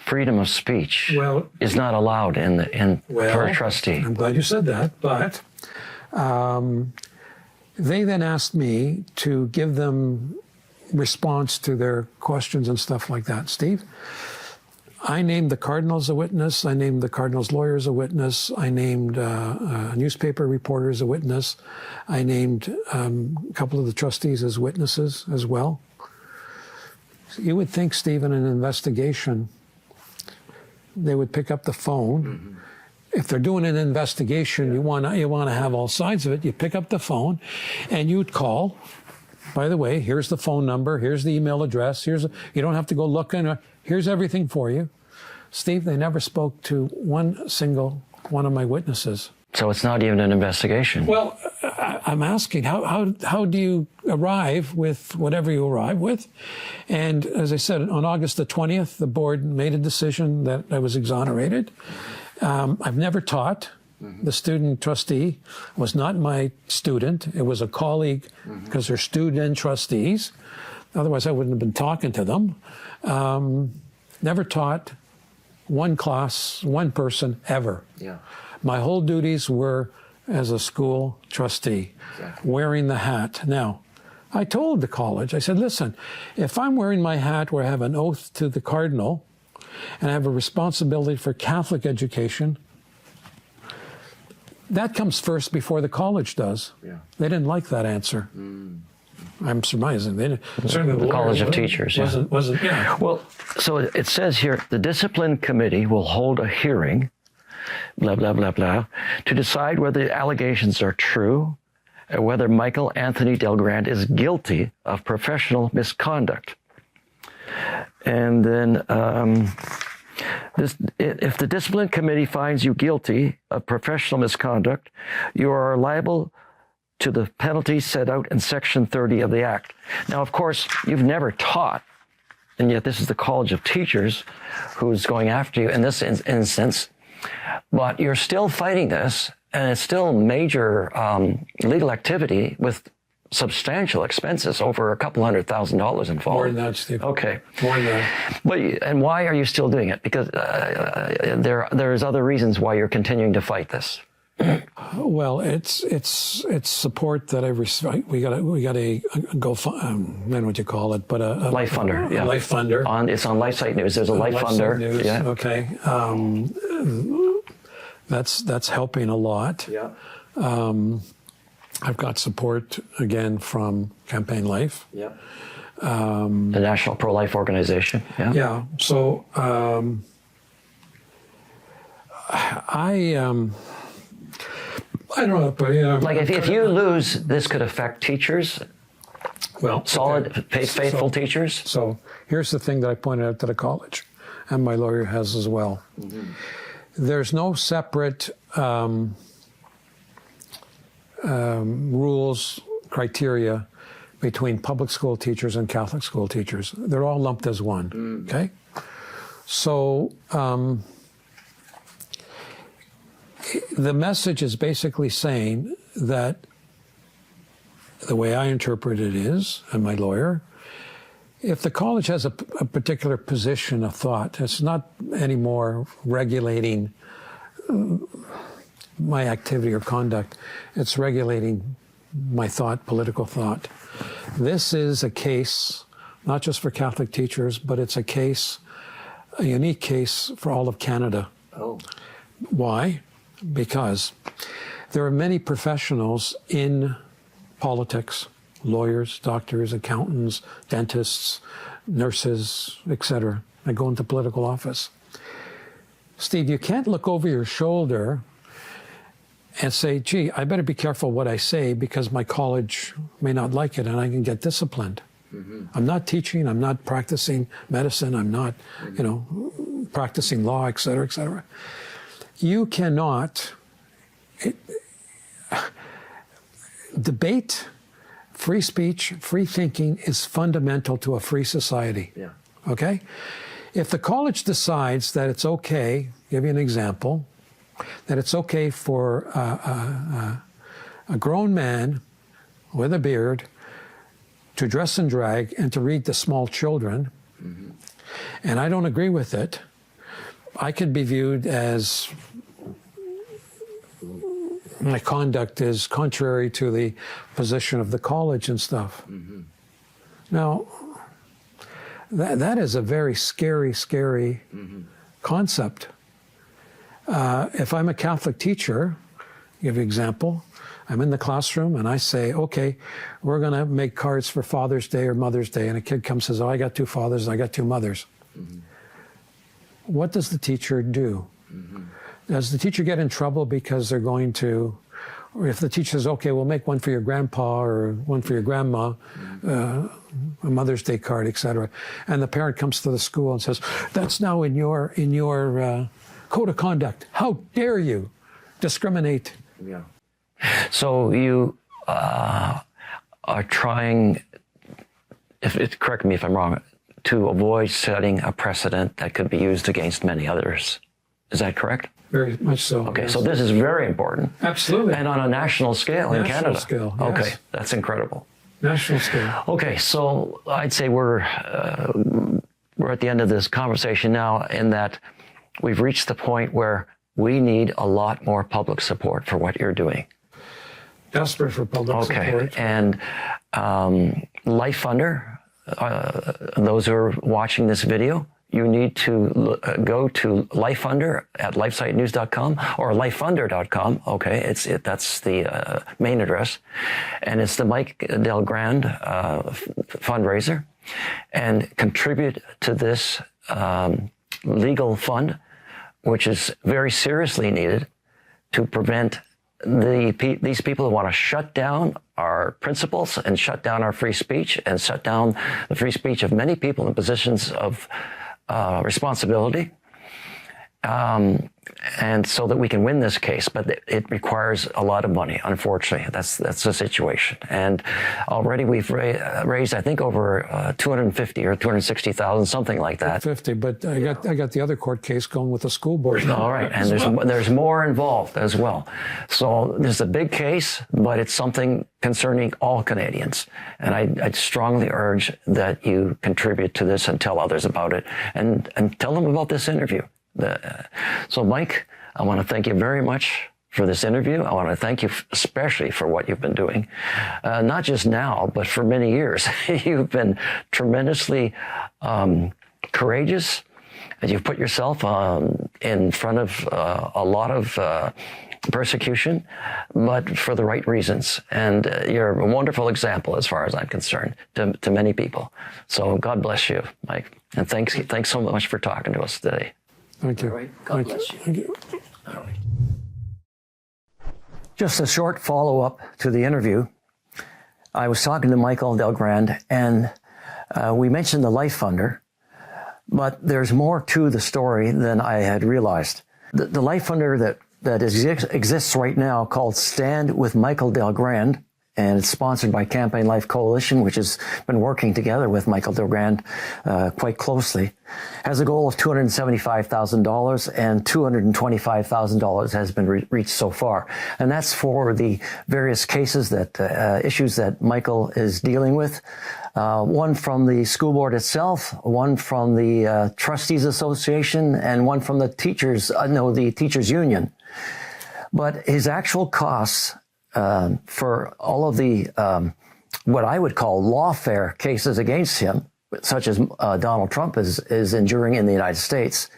Speaker 1: freedom of speech is not allowed for a trustee.
Speaker 2: I'm glad you said that, but they then asked me to give them response to their questions and stuff like that. Steve, I named the Cardinal as a witness. I named the Cardinal's lawyer as a witness. I named a newspaper reporter as a witness. I named a couple of the trustees as witnesses as well. You would think, Steve, in an investigation, they would pick up the phone. If they're doing an investigation, you want to have all sides of it. You pick up the phone, and you'd call. By the way, here's the phone number. Here's the email address. You don't have to go looking. Here's everything for you. Steve, they never spoke to one single one of my witnesses.
Speaker 1: So it's not even an investigation.
Speaker 2: Well, I'm asking, how do you arrive with whatever you arrive with? And as I said, on August the 20th, the board made a decision that I was exonerated. I've never taught. The student trustee was not my student. It was a colleague because they're student trustees. Otherwise, I wouldn't have been talking to them. Never taught one class, one person ever. My whole duties were as a school trustee, wearing the hat. Now, I told the college, I said, listen, if I'm wearing my hat where I have an oath to the Cardinal and I have a responsibility for Catholic education, that comes first before the college does. They didn't like that answer. I'm surmising. They didn't. Certainly
Speaker 1: the College of Teachers.
Speaker 2: Wasn't.
Speaker 1: Well, so it says here, the discipline committee will hold a hearing, blah, blah, blah, blah, to decide whether the allegations are true whether Michael Anthony Del Grande is guilty of professional misconduct. And then if the discipline committee finds you guilty of professional misconduct, you are liable to the penalties set out in Section 30 of the Act. Now, of course, you've never taught, and yet this is the College of Teachers who's going after you in this instance, but you're still fighting this, and it's still major legal activity with substantial expenses, over $200,000 involved.
Speaker 2: More than that, Steve.
Speaker 1: Okay.
Speaker 2: More than that.
Speaker 1: But, and why are you still doing it? Because there's other reasons why you're continuing to fight this.
Speaker 2: Well, it's support that I've received. We got a then what you call it, but a
Speaker 1: Life Funder. Yeah.
Speaker 2: Life Funder.
Speaker 1: It's on LifeSite News. There's a Life Funder.
Speaker 2: News.
Speaker 1: Yeah.
Speaker 2: Okay. That's helping a lot.
Speaker 1: Yeah.
Speaker 2: I've got support again from Campaign Life.
Speaker 1: Yeah. The National Pro-Life Organization. Yeah.
Speaker 2: Yeah. So I don't know, but
Speaker 1: like if you lose, this could affect teachers.
Speaker 2: Well,
Speaker 1: solid, faithful teachers.
Speaker 2: So here's the thing that I pointed out to the college, and my lawyer has as well. Mm-hmm. There's no separate rules, criteria between public school teachers and Catholic school teachers. They're all lumped as one. Okay, so the message is basically saying that the way I interpret it is, and my lawyer, if the college has a particular position of thought, it's not anymore regulating my activity or conduct, it's regulating my thought, political thought. This is a case, not just for Catholic teachers, but it's a case, a unique case for all of Canada.
Speaker 1: Oh.
Speaker 2: Why? Because there are many professionals in politics, lawyers, doctors, accountants, dentists, nurses, etc. that go into political office. Steve, you can't look over your shoulder and say, gee, I better be careful what I say because my college may not like it and I can get disciplined. Mm-hmm. I'm not teaching, I'm not practicing medicine, I'm not, practicing law, et cetera, et cetera. You cannot debate, free speech, free thinking is fundamental to a free society.
Speaker 1: Yeah.
Speaker 2: Okay? If the college decides that it's okay, give you an example, that it's okay for a grown man with a beard to dress in drag and to read to small children, mm-hmm. and I don't agree with it, I could be viewed as my conduct is contrary to the position of the college and stuff. Mm-hmm. Now, that is a very scary mm-hmm. concept. If I'm a Catholic teacher, give you an example, I'm in the classroom and I say, okay, we're going to make cards for Father's Day or Mother's Day, and a kid comes and says, oh, I got 2 fathers and I got 2 mothers. Mm-hmm. What does the teacher do? Mm-hmm. Does the teacher get in trouble because they're going to, or if the teacher says, okay, we'll make one for your grandpa or one for your grandma, a Mother's Day card, etc., and the parent comes to the school and says, that's now in your code of conduct. How dare you discriminate?
Speaker 1: Yeah. So you are trying, correct me if I'm wrong, to avoid setting a precedent that could be used against many others. Is that correct?
Speaker 2: Very much so.
Speaker 1: Okay,
Speaker 2: yes.
Speaker 1: So this is very important.
Speaker 2: Absolutely.
Speaker 1: And on a national scale in Canada.
Speaker 2: National scale, yes.
Speaker 1: Okay, that's incredible.
Speaker 2: National scale.
Speaker 1: Okay, so I'd say we're at the end of this conversation now, in that we've reached the point where we need a lot more public support for what you're doing.
Speaker 2: Desperate for public support.
Speaker 1: Okay, and Life Funder, those who are watching this video, you need to go to Life Funder at lifesitenews.com or lifefunder.com. Okay, that's the main address, and it's the Mike Del Grande fundraiser, and contribute to this legal fund, which is very seriously needed to prevent these people who want to shut down our principles and shut down our free speech and shut down the free speech of many people in positions of responsibility. And so that we can win this case, but it requires a lot of money. Unfortunately, that's the situation. And already we've raised, I think, over 250 or 260,000, something like that.
Speaker 2: 50, but I got the other court case going with the school board.
Speaker 1: All right, and there's more involved as well. So this is a big case, but it's something concerning all Canadians. And I'd strongly urge that you contribute to this and tell others about it, and tell them about this interview. So, Mike, I want to thank you very much for this interview. I want to thank you especially for what you've been doing, not just now, but for many years. You've been tremendously courageous, and you've put yourself in front of a lot of persecution, but for the right reasons. And you're a wonderful example, as far as I'm concerned, to many people. So God bless you, Mike. And thanks so much for talking to us today.
Speaker 2: Thank you.
Speaker 1: All right. God bless you.
Speaker 2: Thank you.
Speaker 1: All right. Just a short follow-up to the interview. I was talking to Michael Del Grande, and we mentioned the Life Funder, but there's more to the story than I had realized. The Life Funder that exists right now, called Stand with Michael Del Grande, and it's sponsored by Campaign Life Coalition, which has been working together with Michael Del Grande quite closely, has a goal of $275,000, and $225,000 has been reached so far. And that's for the various cases issues that Michael is dealing with. One from the school board itself, one from the Trustees Association, and one from the teachers union. But his actual costs for all of the what I would call lawfare cases against him, such as Donald Trump is enduring in the United States,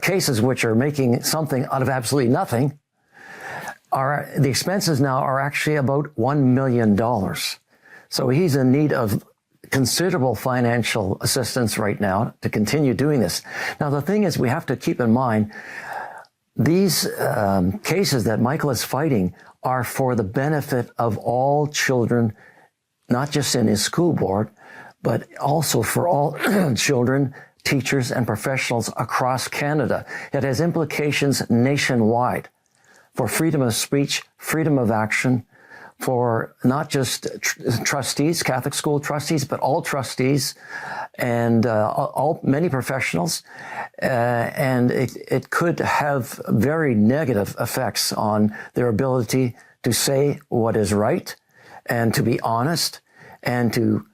Speaker 1: cases which are making something out of absolutely nothing, the expenses now are actually about $1 million. So he's in need of considerable financial assistance right now to continue doing this. Now, the thing is, we have to keep in mind, these cases that Michael is fighting are for the benefit of all children, not just in his school board, but also for all children, teachers, and professionals across Canada. It has implications nationwide for freedom of speech, freedom of action, for not just trustees, Catholic school trustees, but all trustees and many professionals. And it could have very negative effects on their ability to say what is right and to be honest and to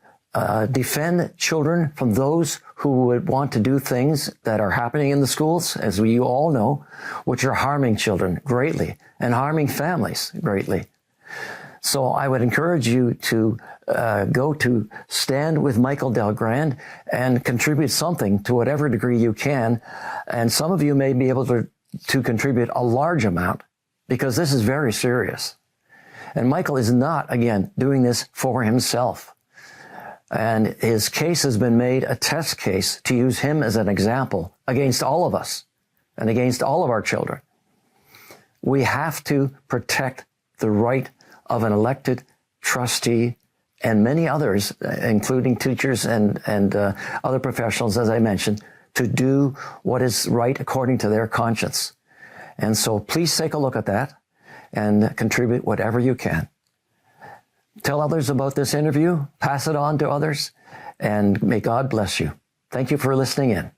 Speaker 1: defend children from those who would want to do things that are happening in the schools, as you all know, which are harming children greatly and harming families greatly. So I would encourage you to go to Stand with Michael Del Grande and contribute something to whatever degree you can. And some of you may be able to contribute a large amount, because this is very serious. And Michael is not, again, doing this for himself. And his case has been made a test case to use him as an example against all of us and against all of our children. We have to protect the right of an elected trustee and many others, including teachers and other professionals, as I mentioned, to do what is right according to their conscience. And so please take a look at that and contribute whatever you can. Tell others about this interview, pass it on to others, and may God bless you. Thank you for listening in.